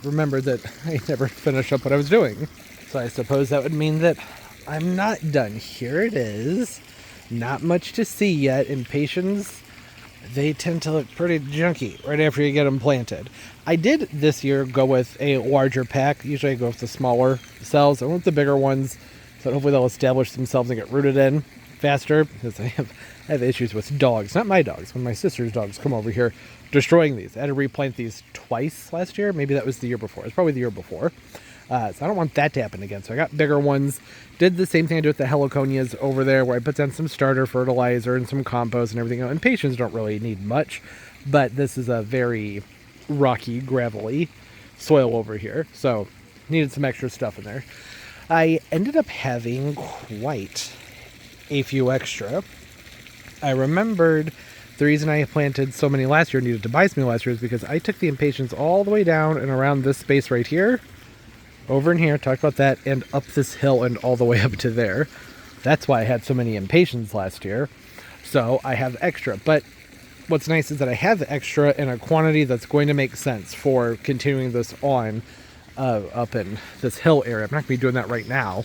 Remember that I never finished up what I was doing. So I suppose that would mean that I'm not done. Here it is. Not much to see yet. Impatience, they tend to look pretty junky right after you get them planted. I did this year go with a larger pack. Usually I go with the smaller cells. I went with the bigger ones, so hopefully they'll establish themselves and get rooted in faster, because I have issues with dogs. Not my dogs, when my sister's dogs come over here destroying these. I had to replant these twice last year. Maybe that was the year before. It's probably the year before. So I don't want that to happen again. So I got bigger ones. Did the same thing I do with the heloconias over there, where I put down some starter fertilizer and some compost and everything. And Impatience don't really need much, but this is a very rocky, gravelly soil over here. So needed some extra stuff in there. I ended up having quite a few extra. I remembered the reason I planted so many last year, needed to buy so many last year, is because I took the Impatience all the way down and around this space right here, over in here, talked about that, and up this hill and all the way up to there. That's why I had so many Impatience last year. So I have extra. But what's nice is that I have extra in a quantity that's going to make sense for continuing this on up in this hill area. I'm not going to be doing that right now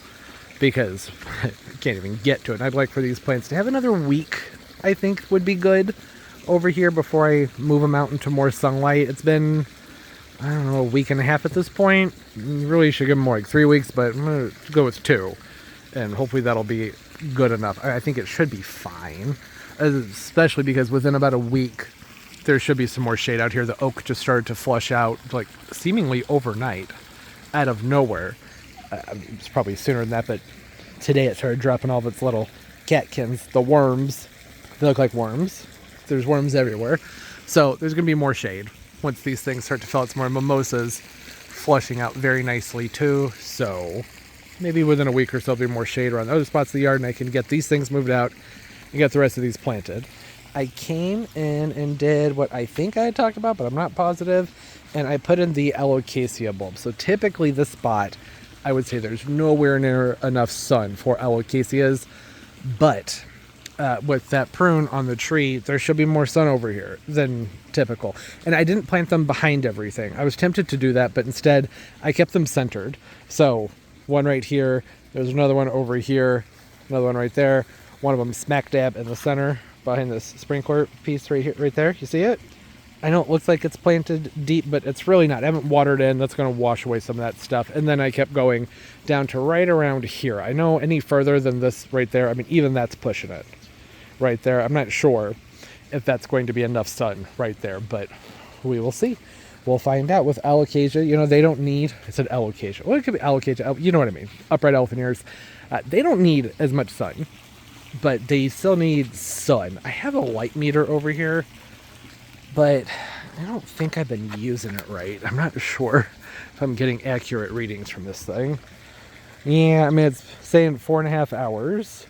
because I can't even get to it. And I'd like for these plants to have another week, I think, would be good over here before I move them out into more sunlight. It's been, I don't know, a week and a half at this point. Really should give them more like 3 weeks, but I'm going to go with 2. And hopefully that'll be good enough. I think it should be fine, especially because within about a week, there should be some more shade out here. The oak just started to flush out, like, seemingly overnight, out of nowhere. It's probably sooner than that, but today it started dropping all of its little catkins, the worms. They look like worms. There's worms everywhere. So there's going to be more shade once these things start to fill out some more. Mimosas flushing out very nicely too. So maybe within a week or so there'll be more shade around other spots of the yard, and I can get these things moved out and get the rest of these planted. I came in and did what I think I had talked about, but I'm not positive, and I put in the alocacia bulb. So typically this spot, I would say there's nowhere near enough sun for alocacias, but with that prune on the tree, there should be more sun over here than typical. And I didn't plant them behind everything. I was tempted to do that, but instead I kept them centered. So one right here, there's another one over here, another one right there, one of them smack dab in the center behind this sprinkler piece right here, right there. You see it? I know it looks like it's planted deep, but it's really not. I haven't watered in. That's going to wash away some of that stuff. And then I kept going down to right around here. I know any further than this right there, I mean, even that's pushing it right there. I'm not sure if that's going to be enough sun right there, but we will see. We'll find out with alocasia. You know, they don't need, I said alocasia. Well, it could be alocasia. You know what I mean. Upright elephant ears. They don't need as much sun, but they still need sun. I have a light meter over here, but I don't think I've been using it right. I'm not sure if I'm getting accurate readings from this thing. Yeah, I mean, it's saying 4.5 hours.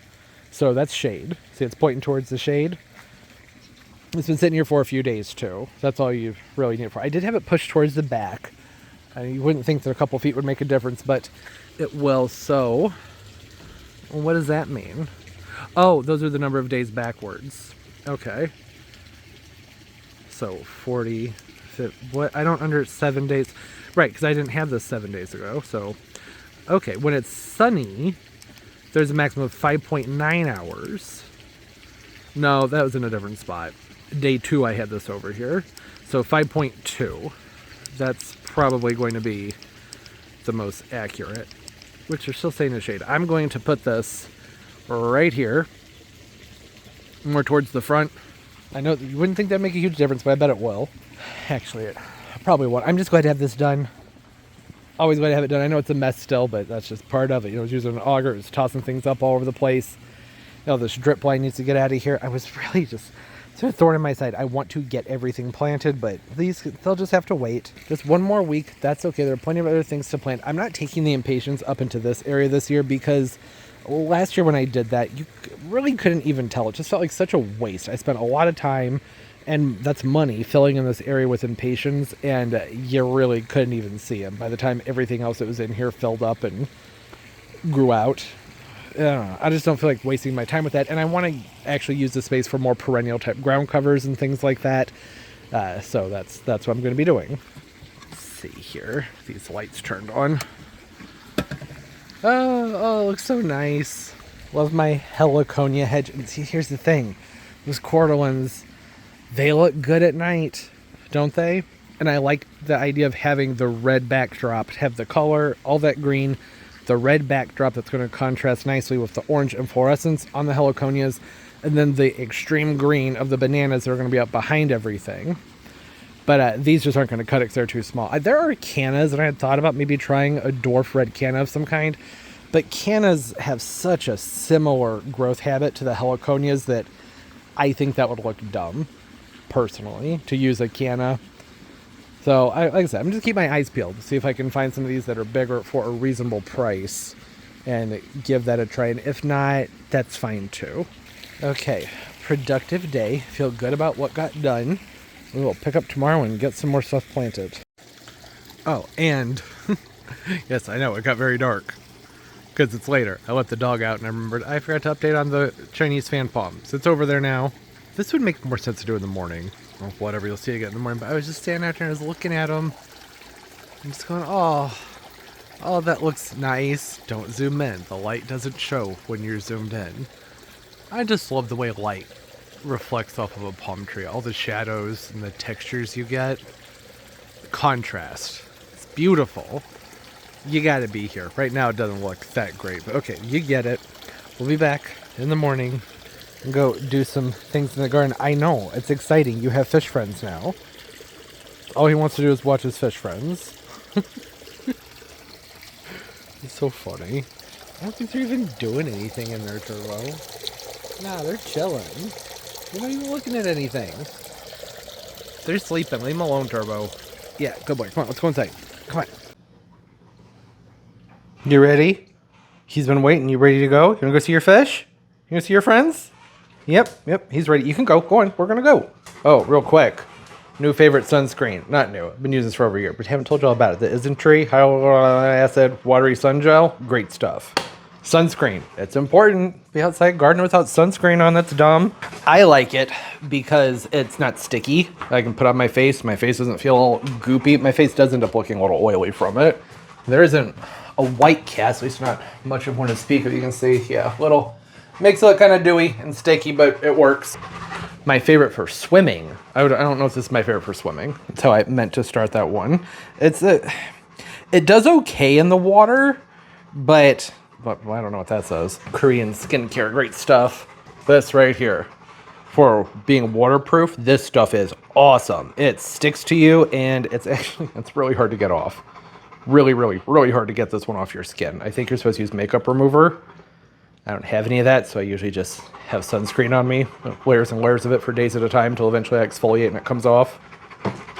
So that's shade. See, it's pointing towards the shade. It's been sitting here for a few days, too. That's all you really need it for. I did have it pushed towards the back. You wouldn't think that a couple feet would make a difference, but it will. So, what does that mean? Oh, those are the number of days backwards. Okay. So 40, 50, what? I don't under 7 days. Right, because I didn't have this 7 days ago. So, okay, when it's sunny, there's a maximum of 5.9 hours. No, that was in a different spot. Day 2, I had this over here. So 5.2. That's probably going to be the most accurate, which are still saying the shade. I'm going to put this right here, more towards the front. I know you wouldn't think that'd make a huge difference, but I bet it will. Actually, it probably won't. I'm just glad to have this done. Always glad to have it done. I know it's a mess still, but that's just part of it. You know, I was using an auger, it was tossing things up all over the place. You know, this drip line needs to get out of here. I was really just sort of thorn in my side. I want to get everything planted, but they'll just have to wait. Just one more week. That's okay. There are plenty of other things to plant. I'm not taking the Impatience up into this area this year because last year when I did that, you really couldn't even tell. It just felt like such a waste. I spent a lot of time, and that's money, filling in this area with Impatience, and you really couldn't even see them by the time everything else that was in here filled up and grew out. I just don't feel like wasting my time with that, and I want to actually use the space for more perennial type ground covers and things like that. So that's what I'm going to be doing. Let's see here. These lights turned on. Oh, it looks so nice. Love my heliconia hedge. And see, here's the thing. Those cordyceps, they look good at night, don't they? And I like the idea of having the red backdrop, have the color, all that green, the red backdrop that's going to contrast nicely with the orange inflorescence on the heloconias, and then the extreme green of the bananas that are going to be up behind everything. But these just aren't going to cut it because they're too small. There are cannas, and I had thought about maybe trying a dwarf red canna of some kind. But cannas have such a similar growth habit to the heliconias that I think that would look dumb, personally, to use a canna. So, like I said, I'm just keep my eyes peeled to see if I can find some of these that are bigger for a reasonable price and give that a try. And if not, that's fine too. Okay, productive day. Feel good about what got done. We will pick up tomorrow and get some more stuff planted. Oh, and yes, I know, it got very dark because it's later. I let the dog out and I remembered I forgot to update on the Chinese fan palms. It's over there now. This would make more sense to do in the morning. Or whatever, you'll see again in the morning. But I was just standing out there and I was looking at them. I'm just going, oh, that looks nice. Don't zoom in. The light doesn't show when you're zoomed in. I just love the way light reflects off of a palm tree. All the shadows and the textures you get. The contrast. It's beautiful. You gotta be here. Right now it doesn't look that great. But okay, you get it. We'll be back in the morning and go do some things in the garden. I know, it's exciting. You have fish friends now. All he wants to do is watch his fish friends. It's so funny. I don't think they're even doing anything in their turbo. Nah, they're chilling. They're not even looking at anything. They're sleeping. Leave them alone, Turbo. Yeah, good boy. Come on, let's go inside. Come on. You ready? He's been waiting. You ready to go? You want to go see your fish? You want to see your friends? Yep, he's ready. You can go. Go on. We're going to go. Oh, real quick. New favorite sunscreen. Not new. I've been using this for over a year, but haven't told you all about it. The Isntree Hyaluronic Acid Watery Sun Gel. Great stuff. Sunscreen. It's important. Be outside gardening without sunscreen on. That's dumb. I like it because it's not sticky. I can put on my face. My face doesn't feel all goopy. My face does end up looking a little oily from it. There isn't a white cast, at least not much of one to speak of. You can see, yeah, little, makes it look kind of dewy and sticky, but it works. My favorite for swimming. I don't know if this is my favorite for swimming. That's how I meant to start that one. It does okay in the water, but well, I don't know what that says. Korean skincare, great stuff. This right here, for being waterproof, this stuff is awesome. It sticks to you, and it's really hard to get off. Really, really, really hard to get this one off your skin. I think you're supposed to use makeup remover. I don't have any of that, so I usually just have sunscreen on me, layers and layers of it for days at a time until eventually I exfoliate and it comes off.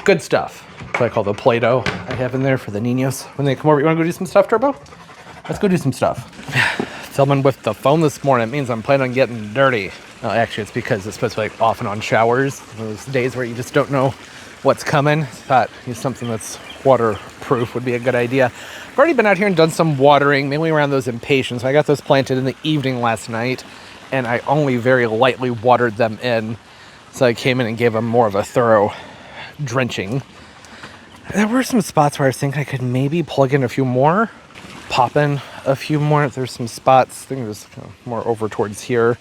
Good stuff. What I call the Play-Doh I have in there for the niños when they come over. You want to go do some stuff, Turbo? Let's go do some stuff. Filming with the phone this morning, it means I'm planning on getting dirty. Well, actually, it's because it's supposed to be like off and on showers. Those days where you just don't know what's coming. Thought something that's waterproof would be a good idea. I've already been out here and done some watering, mainly around those Impatience. I got those planted in the evening last night, and I only very lightly watered them in. So I came in and gave them more of a thorough drenching. There were some spots where I was thinking I could maybe plug in a few more, pop in a few more. There's some spots, I think there's more over towards here.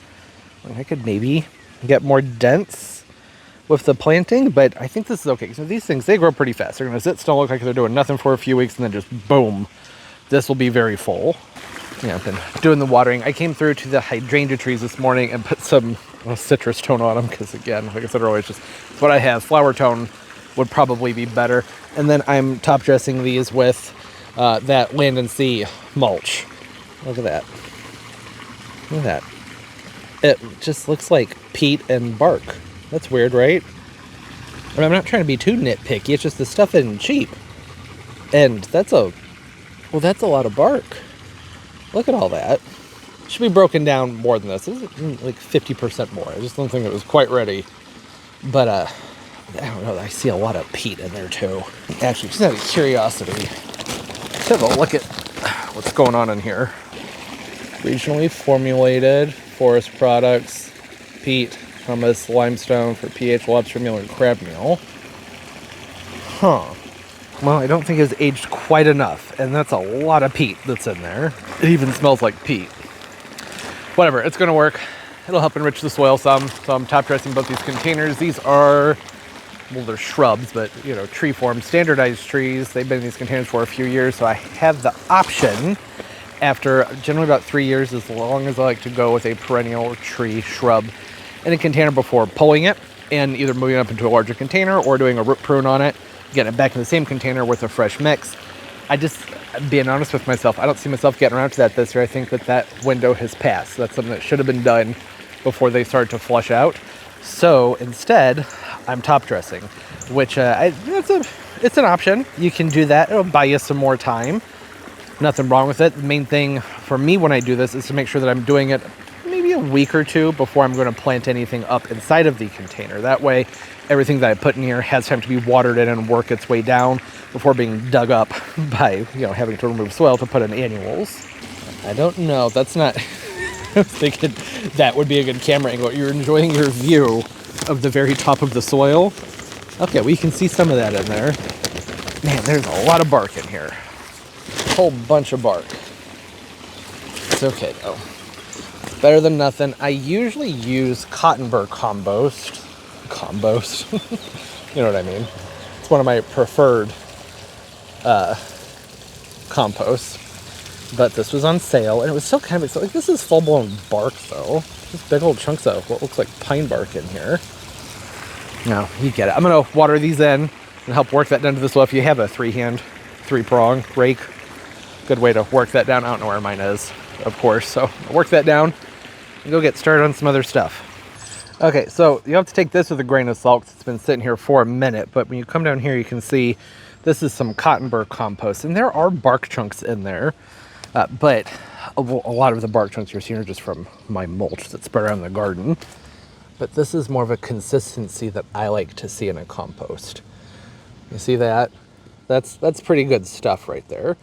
I could maybe get more dense with the planting, but I think this is okay. So these things, they grow pretty fast. They're going to sit still, look like they're doing nothing for a few weeks, and then just boom, this will be very full. Yeah, I've been doing the watering. I came through to the hydrangea trees this morning and put some citrus tone on them because, again, like I said earlier, it's what I have. Flower tone would probably be better. And then I'm top dressing these with that Land and Sea mulch. Look at that. Look at that. It just looks like peat and bark. That's weird, right? And I'm not trying to be too nitpicky. It's just the stuff isn't cheap. And that's a lot of bark. Look at all that. It should be broken down more than this. This is like 50% more. I just don't think it was quite ready. But, I don't know. I see a lot of peat in there, too. Actually, just out of curiosity, let's have a look at what's going on in here. Regionally formulated forest products, peat, humus, limestone for pH, lobster meal, and crab meal. Huh. Well, I don't think it's aged quite enough, and that's a lot of peat that's in there. It even smells like peat. Whatever, it's gonna work. It'll help enrich the soil some. So I'm top dressing both these containers. These are, well, they're shrubs, but tree form, standardized trees. They've been in these containers for a few years, so I have the option after generally about 3 years, as long as I like to go with a perennial tree shrub in a container before pulling it and either moving it up into a larger container or doing a root prune on it, getting it back in the same container with a fresh mix. Being honest with myself, I don't see myself getting around to that this year. I think that window has passed. That's something that should have been done before they start to flush out. So instead, I'm top dressing, which it's an option. You can do that. It'll buy you some more time. Nothing wrong with it. The main thing for me when I do this is to make sure that I'm doing it maybe a week or two before I'm going to plant anything up inside of the container. That way, everything that I put in here has time to be watered in and work its way down before being dug up by, having to remove soil to put in annuals. I don't know. That's not... I was thinking that would be a good camera angle. You're enjoying your view of the very top of the soil. Okay, well, you can see some of that in there. Man, there's a lot of bark in here. A whole bunch of bark. It's okay, though. Better than nothing. I usually use cotton burr compost. Compost. You know what I mean? It's one of my preferred composts. But this was on sale, and it was still kind of... like, this is full-blown bark, though. Just big old chunks of what looks like pine bark in here. No, you get it. I'm going to water these in and help work that down to the soil. If you have a three-prong rake, good way to work that down. I don't know where mine is, of course. So I'll work that down and go get started on some other stuff. Okay, so you have to take this with a grain of salt because it's been sitting here for a minute. But when you come down here, you can see this is some cotton burr compost. And there are bark chunks in there. But a lot of the bark chunks you're seeing are just from my mulch that's spread around the garden. But this is more of a consistency that I like to see in a compost. You see that? That's pretty good stuff right there.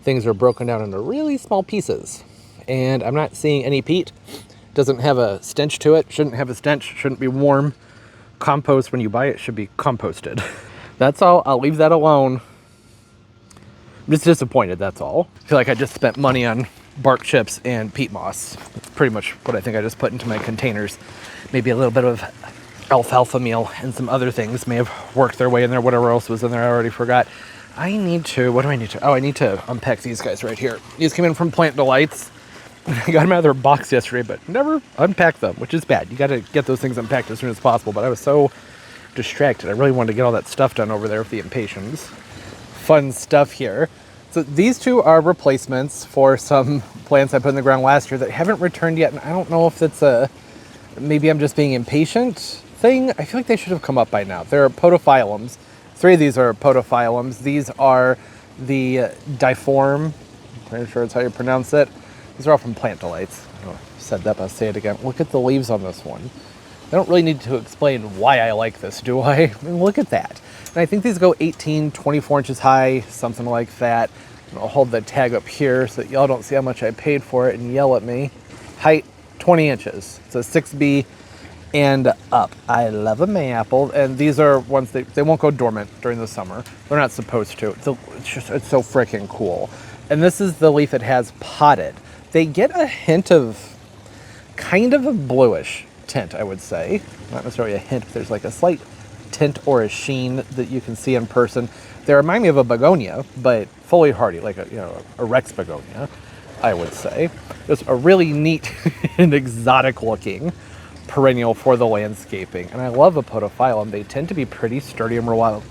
Things are broken down into really small pieces. and I'm not seeing any peat. Doesn't have a stench to it. Shouldn't have a stench. Shouldn't be warm. Compost, when you buy it, should be composted. That's all. I'll leave that alone. I'm just disappointed, that's all. I feel like I just spent money on bark chips and peat moss. That's pretty much what I think I just put into my containers. Maybe a little bit of alfalfa meal and some other things may have worked their way in there. Whatever else was in there, I already forgot. I need to, what do I need to? Oh, I need to unpack these guys right here. These came in from Plant Delights. I got them out of their box yesterday, but never unpacked them, which is bad. You got to get those things unpacked as soon as possible, but I was so distracted. I really wanted to get all that stuff done over there with the Impatience. Fun stuff here. So these two are replacements for some plants I put in the ground last year that haven't returned yet, and I don't know if it's a, maybe I'm just being impatient thing. I feel like they should have come up by now. They're potophyllums. 3 of these are potophyllums. These are the diform, I'm pretty sure that's how you pronounce it. These are all from Plant Delights. I don't know if I said that, but I'll say it again. Look at the leaves on this one. I don't really need to explain why I like this, do I? I mean, look at that. And I think these go 18, 24 inches high, something like that. And I'll hold the tag up here so that y'all don't see how much I paid for it and yell at me. Height, 20 inches. It's a 6B and up. I love a maple. And these are ones they won't go dormant during the summer. They're not supposed to. It's so freaking cool. And this is the leaf it has potted. They get a hint of kind of a bluish tint, I would say. Not necessarily a hint, but there's like a slight tint or a sheen that you can see in person. They remind me of a begonia, but fully hardy, like a Rex begonia, I would say. It's a really neat and exotic looking perennial for the landscaping. And I love a potophyllum. They tend to be pretty sturdy and reliable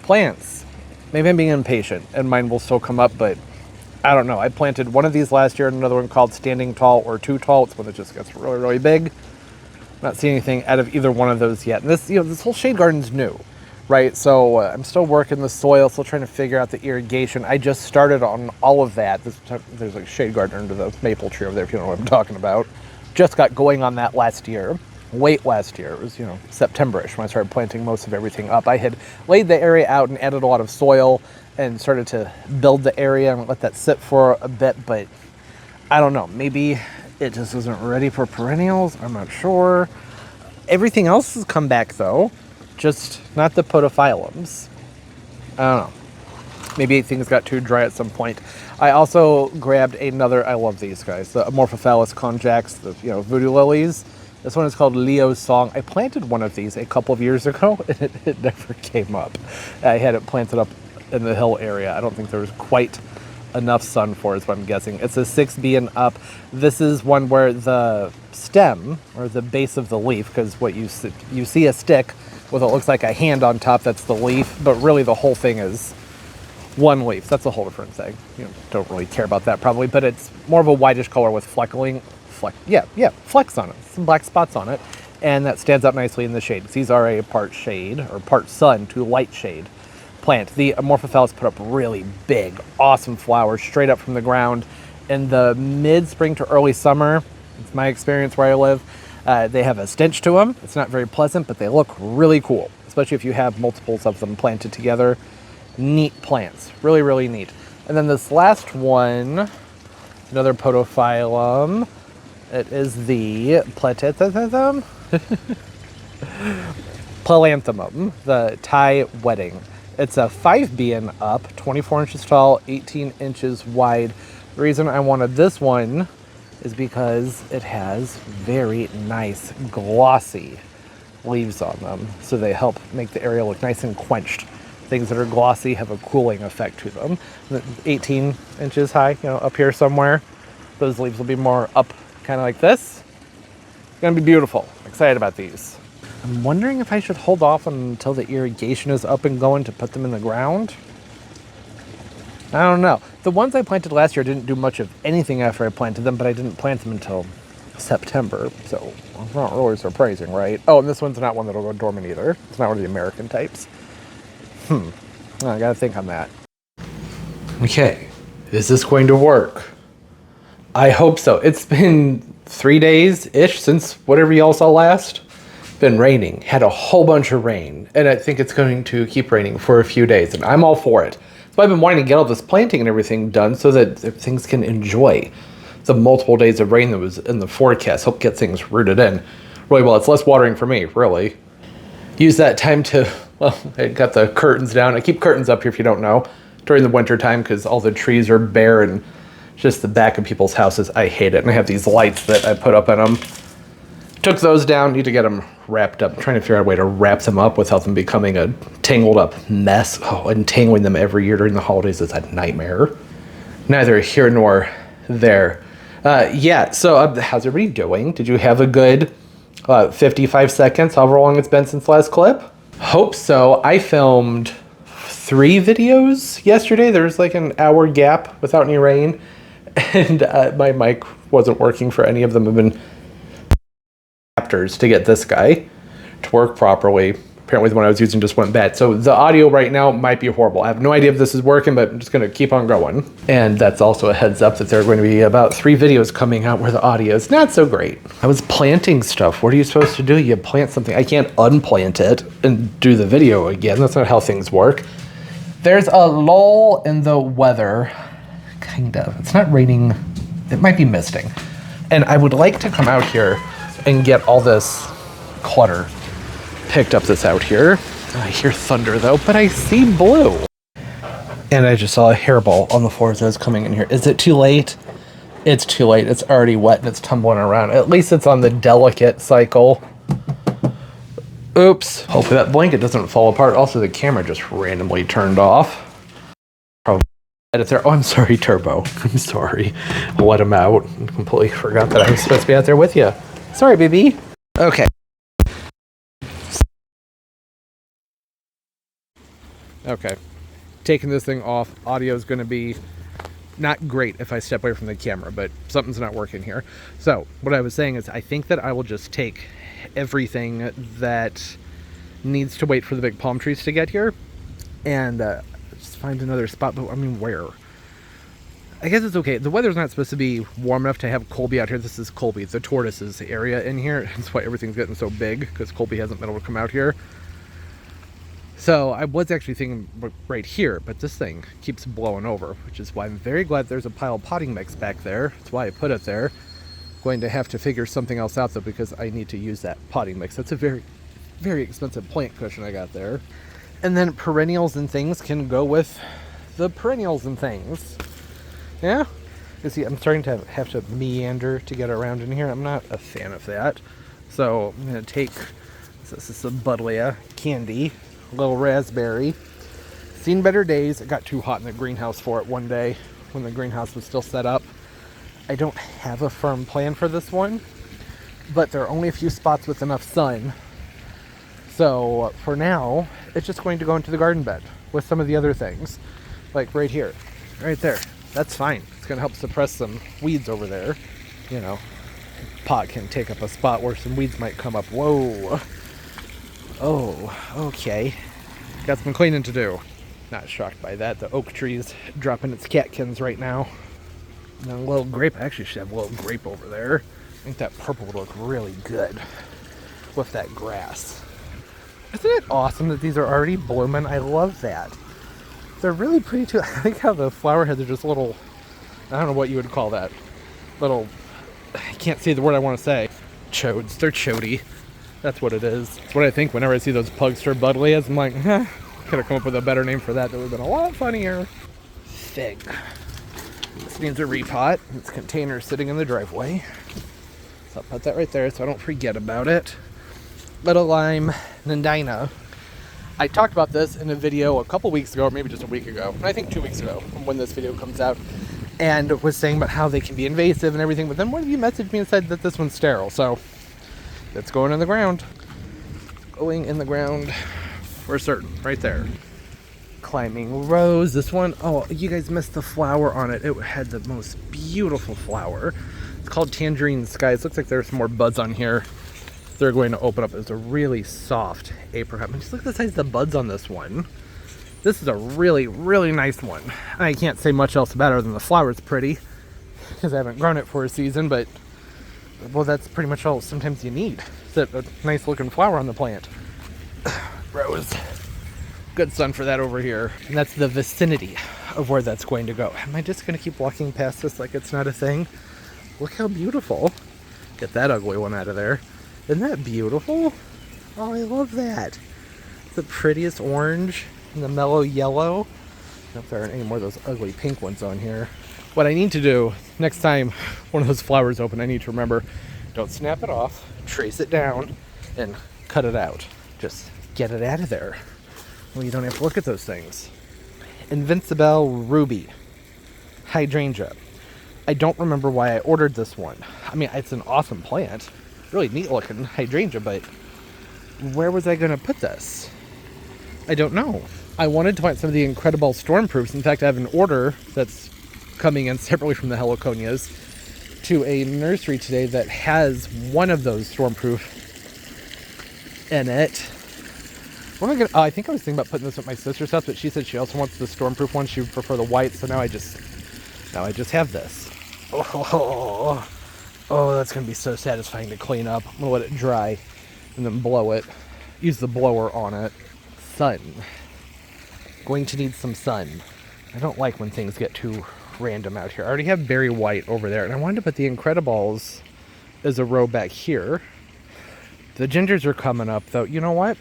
plants. Maybe I'm being impatient and mine will still come up, but I don't know. I planted one of these last year and another one called Standing Tall or Too Tall. It's when it just gets really, really big. Not seeing anything out of either one of those yet. And this, this whole shade garden's new, right? So I'm still working the soil, still trying to figure out the irrigation. I just started on all of that. There's like a shade garden under the maple tree over there, if you know what I'm talking about. Just got going on that last year. Late last year. It was, September-ish when I started planting most of everything up. I had laid the area out and added a lot of soil and started to build the area and let that sit for a bit, but I don't know. Maybe it just isn't ready for perennials. I'm not sure. Everything else has come back though, just not the potophyllums. I don't know. Maybe things got too dry at some point. I also grabbed another, I love these guys, the Amorphophallus conjax, the voodoo lilies. This one is called Leo's Song. I planted one of these a couple of years ago and it never came up. I had it planted up in the hill area. I don't think there was quite enough sun for it, is what I'm guessing. It's a 6B and up. This is one where the stem, or the base of the leaf, because what you see a stick with what looks like a hand on top, that's the leaf, but really the whole thing is one leaf. That's a whole different thing. You don't really care about that probably, but it's more of a whitish color with flecks on it, some black spots on it, and that stands out nicely in the shade. These are a part shade, or part sun to light shade plant. The Amorphophallus put up really big, awesome flowers straight up from the ground in the mid-spring to early summer. It's my experience where I live. They have a stench to them. It's not very pleasant, but they look really cool, especially if you have multiples of them planted together. Neat plants, really, really neat. And then this last one, another potophyllum. It is the Palanthemum, the Thai wedding. It's a 5B and up, 24 inches tall, 18 inches wide. The reason I wanted this one is because it has very nice glossy leaves on them. So they help make the area look nice and quenched. Things that are glossy have a cooling effect to them. 18 inches high, up here somewhere. Those leaves will be more up, kind of like this. It's gonna be beautiful. I'm excited about these. I'm wondering if I should hold off until the irrigation is up and going to put them in the ground. I don't know. The ones I planted last year didn't do much of anything after I planted them, but I didn't plant them until September, so it's not really surprising, right? Oh, and this one's not one that'll go dormant either. It's not one of the American types. I gotta think on that. Okay, is this going to work? I hope so. It's been 3 days-ish since whatever y'all saw last. Been raining, had a whole bunch of rain, and I think it's going to keep raining for a few days, and I'm all for it. But I've been wanting to get all this planting and everything done so that things can enjoy the multiple days of rain that was in the forecast. Help get things rooted in really well. It's less watering for me, really. Use that time to, well, I got the curtains down. I keep curtains up here if you don't know, during the winter time because all the trees are bare and just the back of people's houses. I hate it. And I have these lights that I put up in them. Took those down, need to get them wrapped up. I'm trying to figure out a way to wrap them up without them becoming a tangled up mess. Oh, untangling them every year during the holidays is a nightmare. Neither here nor there. Yeah, so how's everybody doing? Did you have a good 55 seconds, however long it's been since last clip? Hope so. I filmed 3 videos yesterday. There was like an hour gap without any rain. And my mic wasn't working for any of them. I've been to get this guy to work properly. Apparently the one I was using just went bad. So the audio right now might be horrible. I have no idea if this is working, but I'm just going to keep on going. And that's also a heads up that there are going to be about 3 videos coming out where the audio is not so great. I was planting stuff. What are you supposed to do? You plant something. I can't unplant it and do the video again. That's not how things work. There's a lull in the weather. Kind of. It's not raining. It might be misting. And I would like to come out here and get all this clutter picked up that's out here. I hear thunder though, but I see blue. And I just saw a hairball on the floor as I was coming in here. Is it too late? It's too late. It's already wet and it's tumbling around. At least it's on the delicate cycle. Oops. Hopefully that blanket doesn't fall apart. Also, the camera just randomly turned off. Probably edit there. Oh, I'm sorry, Turbo. I'm sorry. I'll let him out. I completely forgot that I was supposed to be out there with you. Sorry, baby. Okay. Okay. Taking this thing off. Audio is going to be not great if I step away from the camera, but something's not working here. So what I was saying is I think that I will just take everything that needs to wait for the big palm trees to get here and just find another spot. But I mean, where? I guess it's okay. The weather's not supposed to be warm enough to have Colby out here. This is Colby, the tortoises area in here. That's why everything's getting so big, because Colby hasn't been able to come out here. So I was actually thinking right here, but this thing keeps blowing over, which is why I'm very glad there's a pile of potting mix back there. That's why I put it there. Going to have to figure something else out though, because I need to use that potting mix. That's a very, very expensive plant cushion I got there. And then perennials and things can go with the perennials and things. Yeah, you see, I'm starting to have to meander to get around in here. I'm not a fan of that. So I'm going to take, this is some Buddleia candy, a little raspberry. Seen better days. It got too hot in the greenhouse for it one day when the greenhouse was still set up. I don't have a firm plan for this one, but there are only a few spots with enough sun. So for now, it's just going to go into the garden bed with some of the other things. Like right here, right there. That's fine. It's going to help suppress some weeds over there. You know, pot can take up a spot where some weeds might come up. Whoa. Oh, okay. Got some cleaning to do. Not shocked by that. The oak tree's dropping its catkins right now. And a little grape. I actually should have a little grape over there. I think that purple would look really good with that grass. Isn't it awesome that these are already blooming? I love that. They're really pretty too. I like how the flower heads are just little, I don't know what you would call that. Little, I can't say the word I want to say. Chodes. They're chody. That's what it is. It's what I think whenever I see those Pugster Buddleias. I'm like, could have come up with a better name for that. That would have been a lot funnier. Fig. This needs a repot. This container's sitting in the driveway. So I'll put that right there so I don't forget about it. Little lime, Nandina. I talked about this in a video a couple weeks ago, or maybe just a week ago. I think 2 weeks ago when this video comes out. And was saying about how they can be invasive and everything. But then one of you messaged me and said that this one's sterile. So it's going in the ground. Going in the ground for certain. Right there. Climbing rose. This one, oh, you guys missed the flower on it. It had the most beautiful flower. It's called Tangerine Skies. Looks like there's some more buds on here. They're going to open up as a really soft apricot. Just look at the size of the buds on this one. This is a really, really nice one. I can't say much else about it other than the flower's pretty, because I haven't grown it for a season, but, well, that's pretty much all sometimes you need. Is a nice looking flower on the plant. Rose. Good sun for that over here. And that's the vicinity of where that's going to go. Am I just going to keep walking past this like it's not a thing? Look how beautiful. Get that ugly one out of there. Isn't that beautiful? Oh, I love that. It's the prettiest orange and the mellow yellow. I don't know if there aren't any more of those ugly pink ones on here. What I need to do, next time one of those flowers open, I need to remember, don't snap it off, trace it down, and cut it out. Just get it out of there. Well, you don't have to look at those things. Invincible Ruby Hydrangea. I don't remember why I ordered this one. I mean, it's an awesome plant. Really neat looking hydrangea, but where was I going to put this? I don't know. I wanted to find some of the incredible stormproofs. In fact, I have an order that's coming in separately from the heloconias to a nursery today that has one of those stormproof in it. What am I gonna? Oh, I think I was thinking about putting this at my sister's house, but she said she also wants the stormproof one. She would prefer the white, so now I just have this. Oh, that's gonna be so satisfying to clean up. I'm gonna let it dry and then blow it. Use the blower on it. Sun. Going to need some sun. I don't like when things get too random out here. I already have berry white over there, and I wanted to put the Incredibles as a row back here. The gingers are coming up, though. You know what?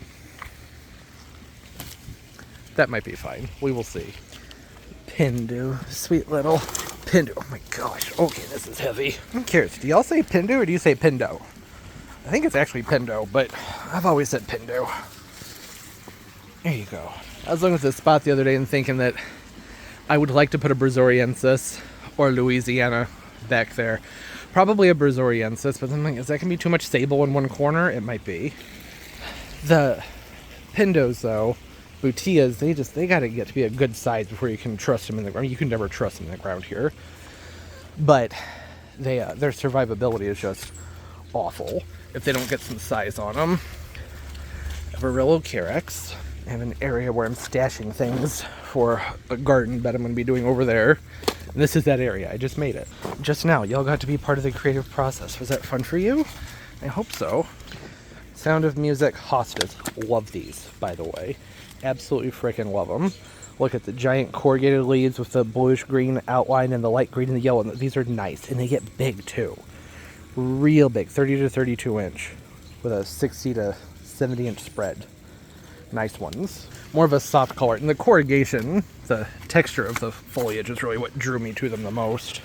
That might be fine. We will see. Pindu. Sweet little Pindu. Oh my gosh. Okay, this is heavy. I'm curious. Do y'all say Pindu or do you say Pindo? I think it's actually Pindo, but I've always said Pindu. There you go. I was looking at this spot the other day and thinking that I would like to put a Brazoriensis or Louisiana back there. Probably a Brazoriensis, but then I'm like, is that going to be too much sable in one corner? It might be. The Pindos, though, Butias, they got to get to be a good size before you can trust them in the ground. You can never trust them in the ground here. But their survivability is just awful if they don't get some size on them. Varillo Carex. I have an area where I'm stashing things for a garden bed I'm going to be doing over there. And this is that area. I just made it. Just now, y'all got to be part of the creative process. Was that fun for you? I hope so. Sound of Music hostas. Love these, by the way. Absolutely freaking love them. Look at the giant corrugated leaves with the bluish green outline and the light green and the yellow. These are nice, and they get big too. Real big, 30 to 32 inch with a 60 to 70 inch spread. Nice ones. More of a soft color. And the corrugation, the texture of the foliage is really what drew me to them the most.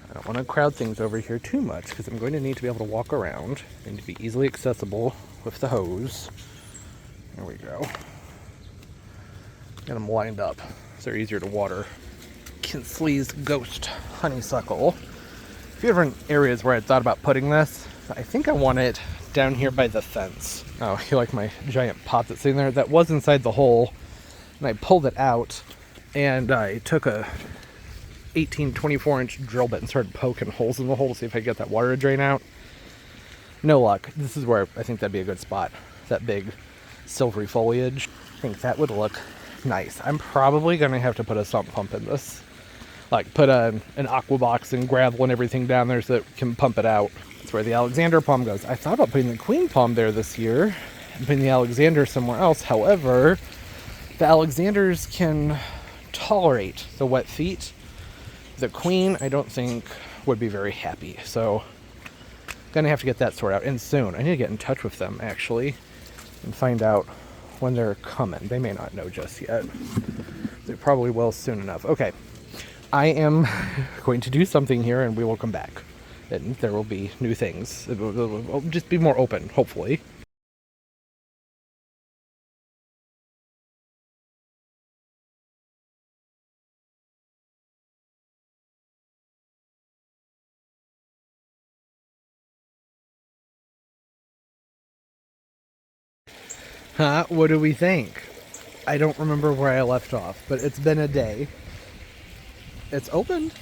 I don't want to crowd things over here too much because I'm going to need to be able to walk around. They need to be easily accessible with the hose. There we go. Get them lined up so they're easier to water. Kinsley's Ghost Honeysuckle. A few different areas where I thought about putting this. I think I want it down here by the fence. Oh, you like my giant pot that's sitting there? That was inside the hole, and I pulled it out, and I took a 24 inch drill bit and started poking holes in the hole to see if I could get that water to drain out. No luck. This is where I think that'd be a good spot. That big silvery foliage. I think that would look nice. I'm probably going to have to put a sump pump in this. Like put an aqua box and gravel and everything down there so that it can pump it out. That's where the Alexander palm goes. I thought about putting the queen palm there this year and putting the Alexander somewhere else. However, the Alexanders can tolerate the wet feet. The queen, I don't think, would be very happy. So, gonna have to get that sorted out. And soon. I need to get in touch with them, actually, and find out when they're coming. They may not know just yet. They probably will soon enough. Okay. I am going to do something here, and we will come back. And there will be new things. It will just be more open, hopefully. What do we think? I don't remember where I left off, but it's been a day. It's opened.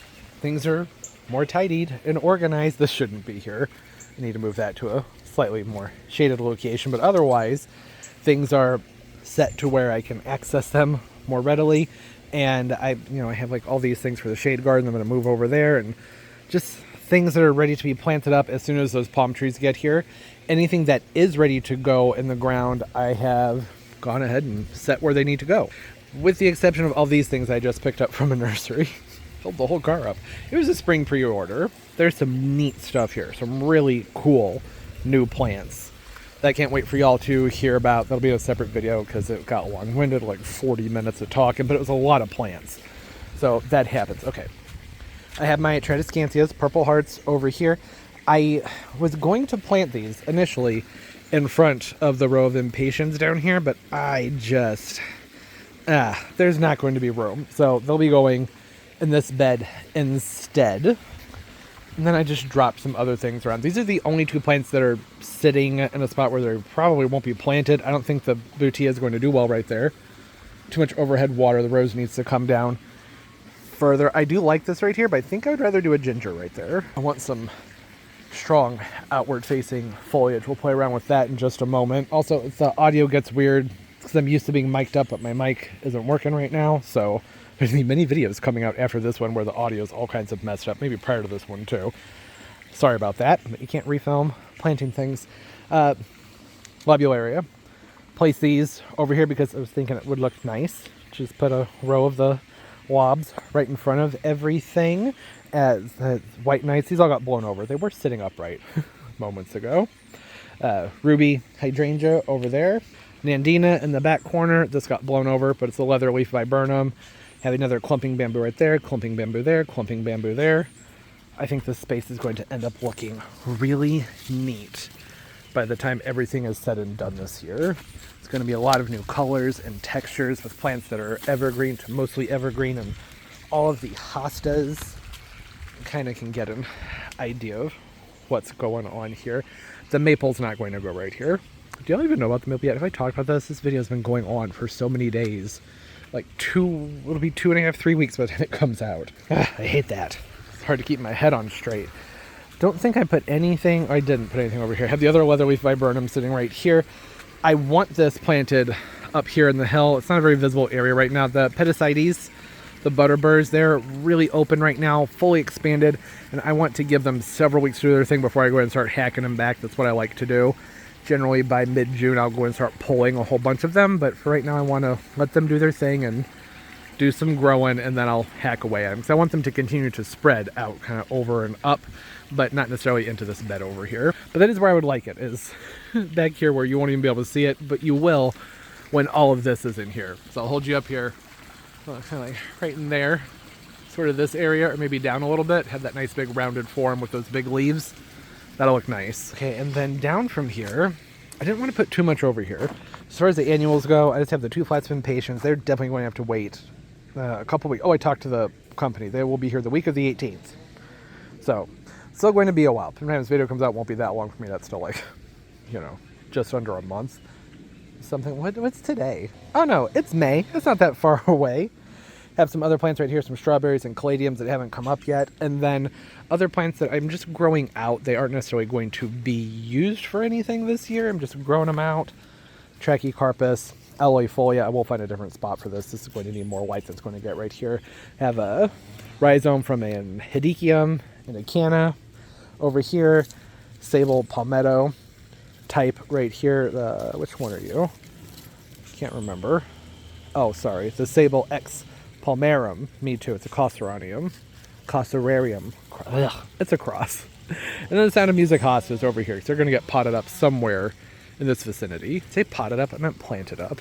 Things are more tidied and organized. This shouldn't be here. I need to move that to a slightly more shaded location, but otherwise things are set to where I can access them more readily. And I have like all these things for the shade garden. I'm going to move over there, and just things that are ready to be planted up as soon as those palm trees get here. Anything that is ready to go in the ground, I have gone ahead and set where they need to go. With the exception of all these things I just picked up from a nursery. Filled the whole car up. It was a spring pre-order. There's some neat stuff here. Some really cool new plants that I can't wait for y'all to hear about. That'll be a separate video because it got long-winded, like 40 minutes of talking, but it was a lot of plants. So that happens. Okay. I have my Tradescantias, purple hearts over here. I was going to plant these initially in front of the row of Impatience down here, but I just, there's not going to be room. So they'll be going in this bed instead. And then I just dropped some other things around. These are the only two plants that are sitting in a spot where they probably won't be planted. I don't think the Butia is going to do well right there. Too much overhead water. The rose needs to come down further. I do like this right here, but I think I would rather do a ginger right there. I want some strong outward facing foliage. We'll play around with that in just a moment. Also, if the audio gets weird, because I'm used to being mic'd up, but my mic isn't working right now, so there's going to be many videos coming out after this one where the audio is all kinds of messed up, maybe prior to this one too. Sorry about that, but you can't refilm planting things. Lobularia. Place these over here because I was thinking it would look nice. Just put a row of the lobs right in front of everything. As white knights, these all got blown over. They were sitting upright moments ago. Ruby hydrangea over there. Nandina in the back corner. This got blown over, but it's a leatherleaf viburnum. Have another clumping bamboo right there, clumping bamboo there, clumping bamboo there. I think this space is going to end up looking really neat by the time everything is said and done this year. It's going to be a lot of new colors and textures with plants that are evergreen to mostly evergreen, and all of the hostas. Kind of can get an idea of what's going on here. The maple's not going to go right here. Do y'all even know about the maple yet? Have I talked about this? This video has been going on for so many days. Like it'll be 2.5, 3 weeks by the time it comes out. I hate that. It's hard to keep my head on straight. Don't think I put anything, I didn't put anything over here. I have the other leatherleaf viburnum sitting right here. I want this planted up here in the hill. It's not a very visible area right now. The Petunias, the butterburs, they're really open right now, fully expanded, and I want to give them several weeks to do their thing before I go ahead and start hacking them back. That's what I like to do. Generally by mid-June I'll go and start pulling a whole bunch of them, but for right now I want to let them do their thing and do some growing, and then I'll hack away at them because I want them to continue to spread out kind of over and up, but not necessarily into this bed over here. But that is where I would like it, is back here where you won't even be able to see it, but you will when all of this is in here. So I'll hold you up here, kind of like right in there, sort of this area, or maybe down a little bit. Have that nice big rounded form with those big leaves. That'll look nice. Okay, and then down from here, I didn't want to put too much over here. As far as the annuals go, I just have the two flats of Impatience. They're definitely going to have to wait a couple weeks. Oh, I talked to the company. They will be here the week of the 18th. So, still going to be a while. By the time this video comes out, it won't be that long for me. That's still like, you know, just under a month. Something, what's today? Oh no, it's May. It's not that far away. Have some other plants right here, some strawberries and caladiums that haven't come up yet. And then other plants that I'm just growing out. They aren't necessarily going to be used for anything this year. I'm just growing them out. Trachycarpus, aloefolia. I will find a different spot for this. This is going to need more light than it's going to get right here. Have a rhizome from an hedychium and a canna over here. Sable palmetto type right here. Which one are you? Can't remember. Oh, sorry. It's a Sable X palmarum. Me too. It's a Costeranium. Costerarium. Ugh, it's a cross. And then the Sound of Music hostas over here. So they're going to get potted up somewhere in this vicinity. Say potted up, I meant planted up.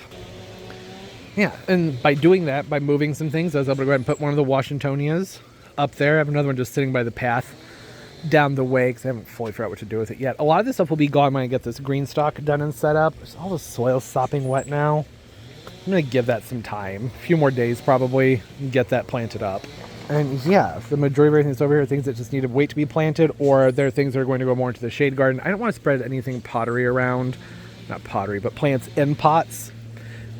Yeah, and by doing that, by moving some things, I was able to go ahead and put one of the Washingtonias up there. I have another one just sitting by the path down the way because I haven't fully figured out what to do with it yet. A lot of this stuff will be gone when I get this green stock done and set up. There's all the soil sopping wet now. I'm going to give that some time. A few more days probably, and get that planted up. And yeah, the majority of everything that's over here are things that just need to wait to be planted, or they're things that are going to go more into the shade garden. I don't want to spread anything pottery around. Not pottery, but plants in pots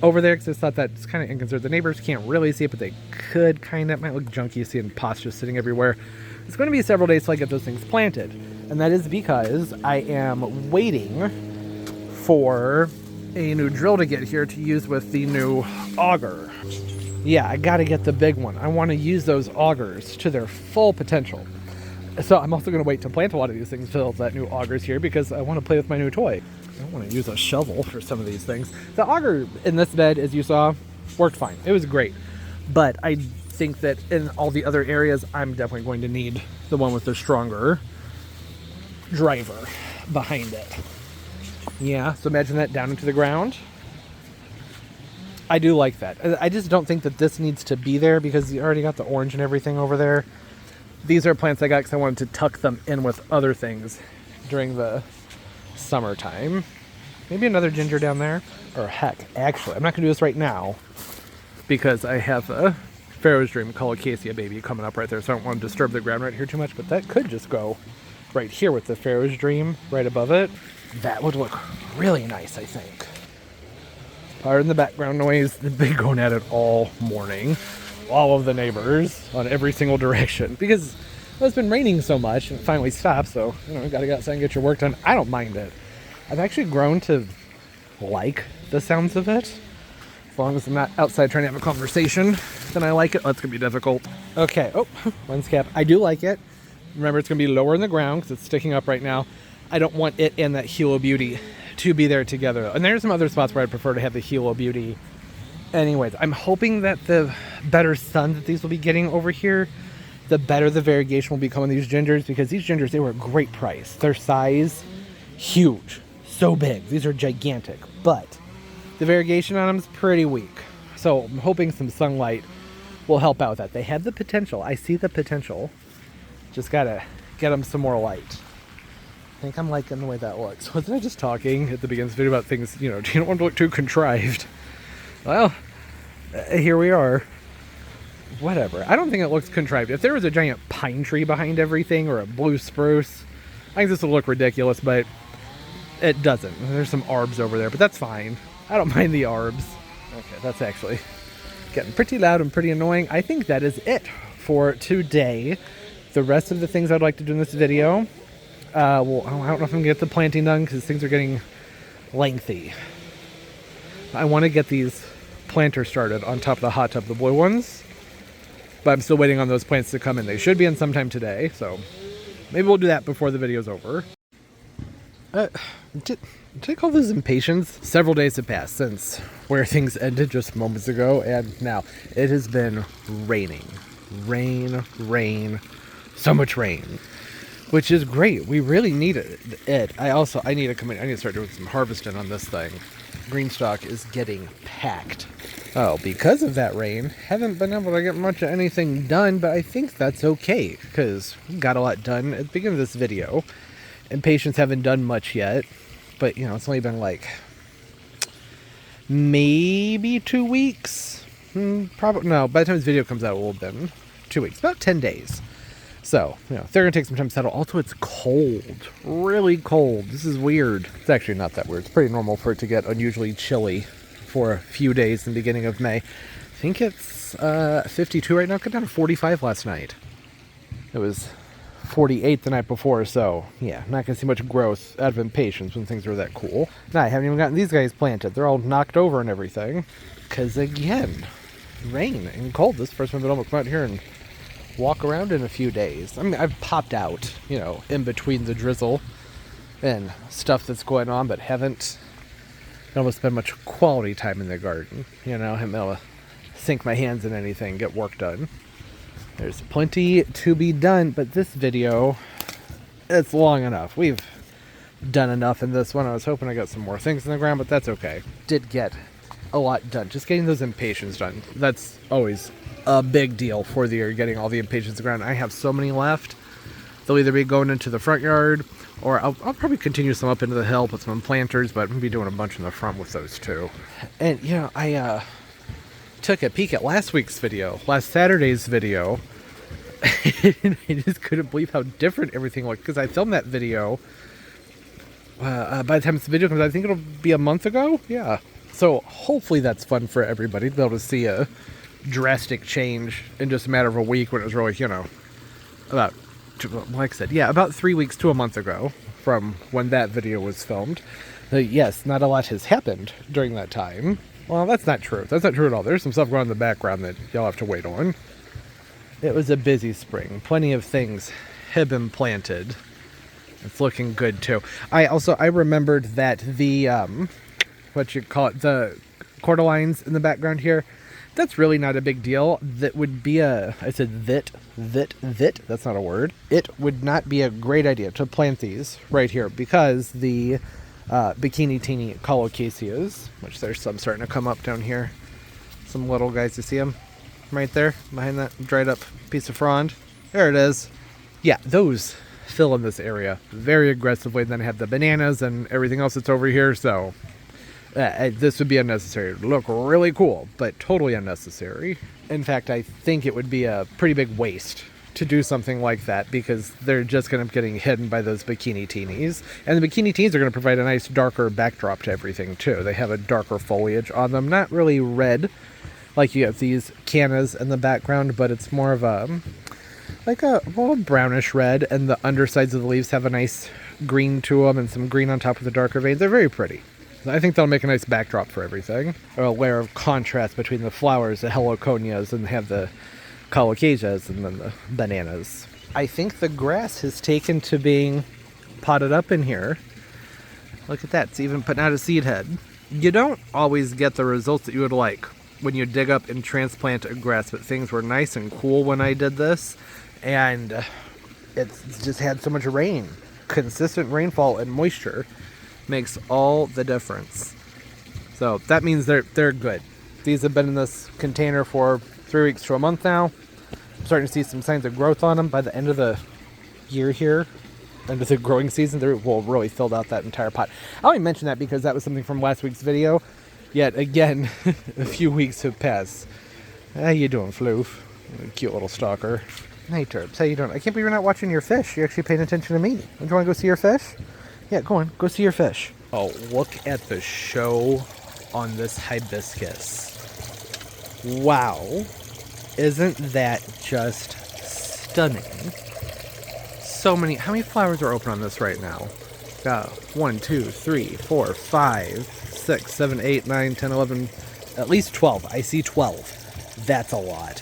over there because I thought that's kind of inconsiderate. The neighbors can't really see it, but they could kind of. It might look junky seeing pots just sitting everywhere. It's going to be several days till I get those things planted. And that is because I am waiting for a new drill to get here to use with the new auger. Yeah, I got to get the big one. I want to use those augers to their full potential. So I'm also going to wait to plant a lot of these things until that new auger's here because I want to play with my new toy. I want to use a shovel for some of these things. The auger in this bed, as you saw, worked fine. It was great. But I think that in all the other areas, I'm definitely going to need the one with the stronger driver behind it. Yeah, so imagine that down into the ground. I do like that. I just don't think that this needs to be there because you already got the orange and everything over there. These are plants I got because I wanted to tuck them in with other things during the summertime. Maybe another ginger down there. Or heck, actually, I'm not going to do this right now because I have a Pharaoh's Dream alocacia baby coming up right there, so I don't want to disturb the ground right here too much, but that could just go right here with the Pharaoh's Dream right above it. That would look really nice, I think. Pardon the background noise. They've been going at it all morning. All of the neighbors on every single direction because it's been raining so much and it finally stopped, so you gotta go outside and get your work done. I don't mind it. I've actually grown to like the sounds of it. As long as I'm not outside trying to have a conversation, then I like it. Oh, it's gonna be difficult. Okay, oh, lens cap. I do like it. Remember, it's gonna be lower in the ground because it's sticking up right now. I don't want it and that Hilo Beauty to be there together. And there's some other spots where I'd prefer to have the Hilo Beauty. Anyways, I'm hoping that the better sun that these will be getting over here, the better the variegation will become on these gingers, because these gingers, they were a great price. Their size, huge, so big. These are gigantic, but the variegation on them is pretty weak. So I'm hoping some sunlight will help out with that. They have the potential. I see the potential. Just gotta get them some more light. I think I'm liking the way that looks. Wasn't I just talking at the beginning of this video about things, you don't want to look too contrived? Well, here we are. Whatever. I don't think it looks contrived. If there was a giant pine tree behind everything or a blue spruce, I think this would look ridiculous, but it doesn't. There's some arbs over there, but that's fine. I don't mind the arbs. Okay, that's actually getting pretty loud and pretty annoying. I think that is it for today. The rest of the things I'd like to do in this video, well, I don't know if I'm going to get the planting done because things are getting lengthy. I want to get these planters started on top of the hot tub, the blue ones, but I'm still waiting on those plants to come in. They should be in sometime today, so maybe we'll do that before the video's over. Did I call this Impatience? Several days have passed since where things ended just moments ago, and now it has been raining. Rain, so much rain, which is great. We really need it. I need to come in. I need to start doing some harvesting on this thing. Green stock is getting packed. Oh, because of that rain, haven't been able to get much of anything done, but I think that's okay, because we got a lot done at the beginning of this video. Impatience haven't done much yet, but, it's only been like maybe 2 weeks. Probably, no, by the time this video comes out, it will have been 2 weeks, about 10 days. So, they're going to take some time to settle. Also, it's cold. Really cold. This is weird. It's actually not that weird. It's pretty normal for it to get unusually chilly for a few days in the beginning of May. I think it's 52 right now. It got down to 45 last night. It was 48 the night before, so, yeah, not going to see much growth out of Impatience when things are that cool. Now, I haven't even gotten these guys planted. They're all knocked over and everything. Because, again, rain and cold. This first one been able to come out here and walk around in a few days. I mean, I've popped out, in between the drizzle and stuff that's going on, but haven't been able to spend much quality time in the garden. Haven't been able to sink my hands in anything, get work done. There's plenty to be done, but this video, it's long enough. We've done enough in this one. I was hoping I got some more things in the ground, but that's okay. Did get a lot done. Just getting those Impatience done. That's always a big deal for the year, getting all the Impatience ground. I have so many left. They'll either be going into the front yard, or I'll probably continue some up into the hill, put some planters, but I'm going to be doing a bunch in the front with those too. And, I took a peek at last Saturday's video, and I just couldn't believe how different everything looked, because I filmed that video, by the time this video comes out, I think it'll be a month ago? Yeah. So hopefully that's fun for everybody to be able to see a drastic change in just a matter of a week when it was really, about 3 weeks to a month ago from when that video was filmed. Yes, not a lot has happened during that time. Well, that's not true. That's not true at all. There's some stuff going on in the background that y'all have to wait on. It was a busy spring. Plenty of things have been planted. It's looking good too. I remembered that the what you call it, the cordylines in the background here, that's really not a big deal. That would be I said that, that's not a word. It would not be a great idea to plant these right here because the bikini teeny colocaceas, which there's some starting to come up down here. Some little guys, you see them right there behind that dried up piece of frond? There it is. Yeah, those fill in this area very aggressively. Then I have the bananas and everything else that's over here, so this would be unnecessary. It would look really cool, but totally unnecessary. In fact, I think it would be a pretty big waste to do something like that because they're just going to be getting hidden by those bikini teenies. And the bikini teenies are going to provide a nice darker backdrop to everything too. They have a darker foliage on them, not really red like you have these cannas in the background, but it's more of a like a little brownish red, and the undersides of the leaves have a nice green to them and some green on top of the darker veins. They're very pretty. I think that'll make a nice backdrop for everything. Or a layer of contrast between the flowers, the heloconias, and have the colocasias and then the bananas. I think the grass has taken to being potted up in here. Look at that, it's even putting out a seed head. You don't always get the results that you would like when you dig up and transplant a grass, but things were nice and cool when I did this, and it's just had so much rain. Consistent rainfall and moisture makes all the difference. So that means they're good. These have been in this container for 3 weeks to a month now. I'm starting to see some signs of growth on them. By the end of the year here, end of the growing season, they will really filled out that entire pot. I only mention that because that was something from last week's video. Yet again, a few weeks have passed. How you doing, Floof? Cute little stalker. Hey, Terps, how you doing? I can't believe you're not watching your fish. You're actually paying attention to me. Don't you want to go see your fish? Yeah, go on. Go see your fish. Oh, look at the show on this hibiscus. Wow. Isn't that just stunning? So many. How many flowers are open on this right now? 1, 2, 3, 4, 5, 6, 7, 8, 9, 10, 11, at least 12. I see 12. That's a lot.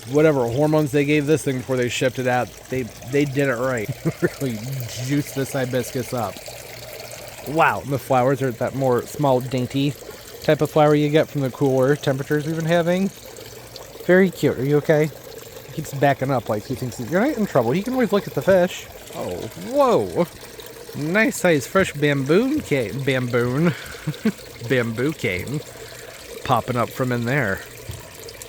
Whatever hormones they gave this thing before they shipped it out, they did it right. Really juiced this hibiscus up. Wow, the flowers are that more small, dainty type of flower you get from the cooler temperatures we've been having. Very cute. Are you okay? He keeps backing up like he thinks you're not in trouble. He can always look at the fish. Oh, whoa. Nice size fresh bamboo cane popping up from in there.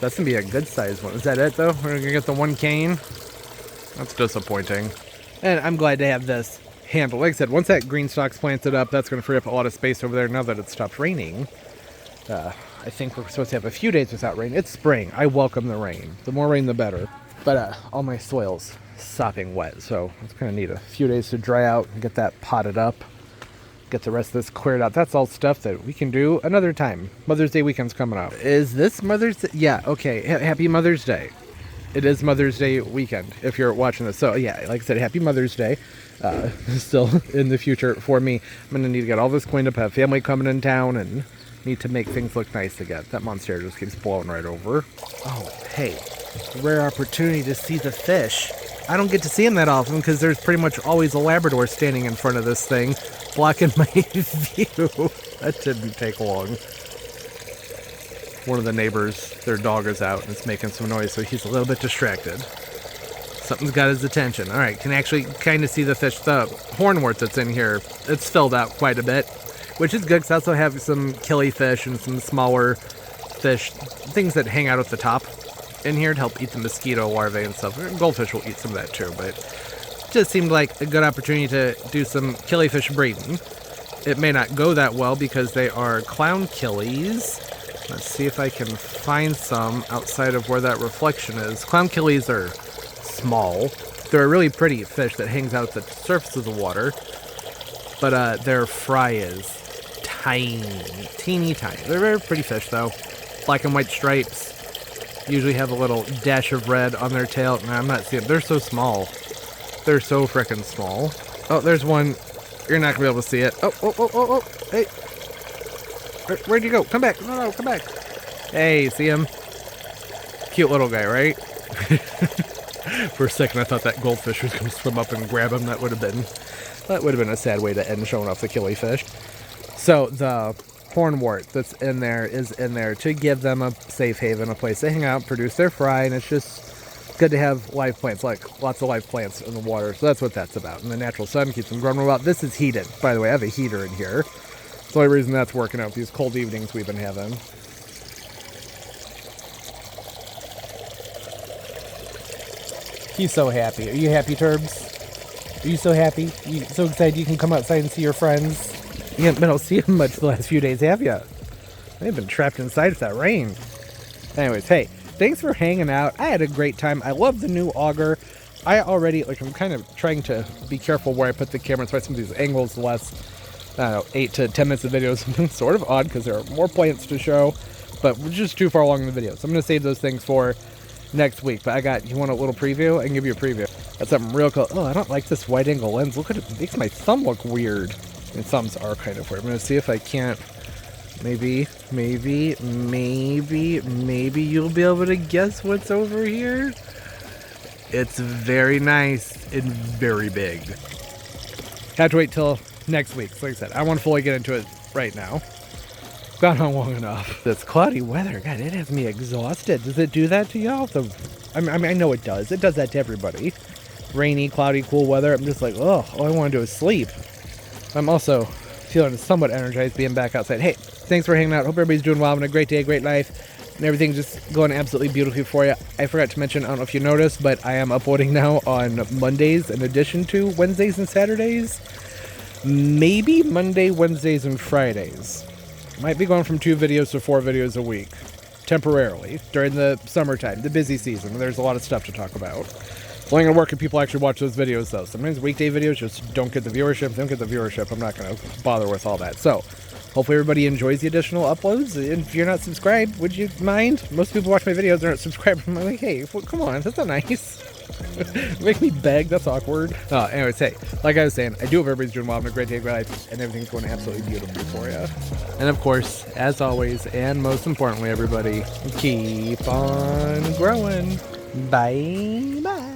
That's gonna be a good size one. Is that it though? We're gonna get the one cane? That's disappointing. And I'm glad to have this handled. Like I said, once that green stalk's planted up, that's gonna free up a lot of space over there now that it's stopped raining. I think we're supposed to have a few days without rain. It's spring. I welcome the rain. The more rain, the better. But all my soil's sopping wet, so it's gonna need a few days to dry out and get that potted up. Get the rest of this cleared out. That's all stuff that we can do another time. Mother's Day weekend's coming up. Is this Mother's Day? Yeah, okay. Happy Mother's Day. It is Mother's Day weekend if you're watching this. So yeah, like I said, happy Mother's Day. Still in the future for me. I'm going to need to get all this cleaned up, have family coming in town, and need to make things look nice again. That monster just keeps blowing right over. Oh, hey. Rare opportunity to see the fish. I don't get to see them that often because there's pretty much always a Labrador standing in front of this thing, blocking my view. That didn't take long. One of the neighbors, their dog is out and it's making some noise, so he's a little bit distracted. Something's got his attention. All right, can actually kind of see the fish. The hornwort that's in here, it's filled out quite a bit, which is good because I also have some killifish and some smaller fish, things that hang out at the top in here to help eat the mosquito larvae and stuff. Goldfish will eat some of that too, but it just seemed like a good opportunity to do some killifish breeding. It may not go that well because they are clown killies. Let's see if I can find some outside of where that reflection is. Clown killies are small. They're a really pretty fish that hangs out at the surface of the water, but their fry is tiny, teeny tiny. They're very pretty fish though. Black and white stripes. Usually have a little dash of red on their tail. No, I'm not seeing. They're so small. They're so frickin' small. Oh, there's one. You're not gonna be able to see it. Oh. Hey. Where'd you go? Come back. No, come back. Hey, see him? Cute little guy, right? For a second, I thought that goldfish was going to swim up and grab him. That would have been a sad way to end showing off the killifish. So the hornwort that's in there is in there to give them a safe haven, a place to hang out, produce their fry, and it's just good to have live plants, like lots of live plants in the water. So that's what that's about. And the natural sun keeps them growing well. This is heated, by the way. I have a heater in here. It's the only reason that's working out, these cold evenings we've been having. He's so happy. Are you happy, Turbs? Are you so happy? You so excited you can come outside and see your friends? You haven't been able to see them much the last few days, have you? They've been trapped inside with that rain. Anyways, hey, thanks for hanging out. I had a great time. I love the new auger. I already, I'm kind of trying to be careful where I put the camera. That's why some of these angles, the last, 8 to 10 minutes of videos have been sort of odd because there are more plants to show, but we're just too far along in the video. So I'm going to save those things for next week. But you want a little preview? I can give you a preview. That's something real cool. Oh, I don't like this wide angle lens. Look at it. It makes my thumb look weird. And thumbs are kind of weird. I'm going to see if I can't, maybe you'll be able to guess what's over here. It's very nice and very big. Have to wait till next week. So like I said, I want to fully get into it right now. Gone on long enough. This cloudy weather, God, it has me exhausted. Does it do that to y'all? I mean, I know it does. It does that to everybody. Rainy, cloudy, cool weather. I'm just like, oh, all I want to do is sleep. I'm also feeling somewhat energized being back outside. Hey, thanks for hanging out. Hope everybody's doing well, having a great day, great life, and everything's just going absolutely beautifully for you. I forgot to mention, I don't know if you noticed, but I am uploading now on Mondays in addition to Wednesdays and Saturdays. Maybe Monday, Wednesdays, and Fridays. Might be going from 2 videos to 4 videos a week, temporarily, during the summertime, the busy season. There's a lot of stuff to talk about. It's only going to work if people actually watch those videos, though. Sometimes weekday videos just don't get the viewership. If they don't get the viewership, I'm not going to bother with all that. So, hopefully everybody enjoys the additional uploads. And if you're not subscribed, would you mind? Most people watch my videos, they're not subscribed. I'm like, hey, well, come on, that's not nice. Make me beg, that's awkward. Anyways, hey, like I was saying, I do hope everybody's doing well, having a great day, great life, and everything's going absolutely beautifully for you. And of course, as always, and most importantly, everybody, keep on growing. Bye.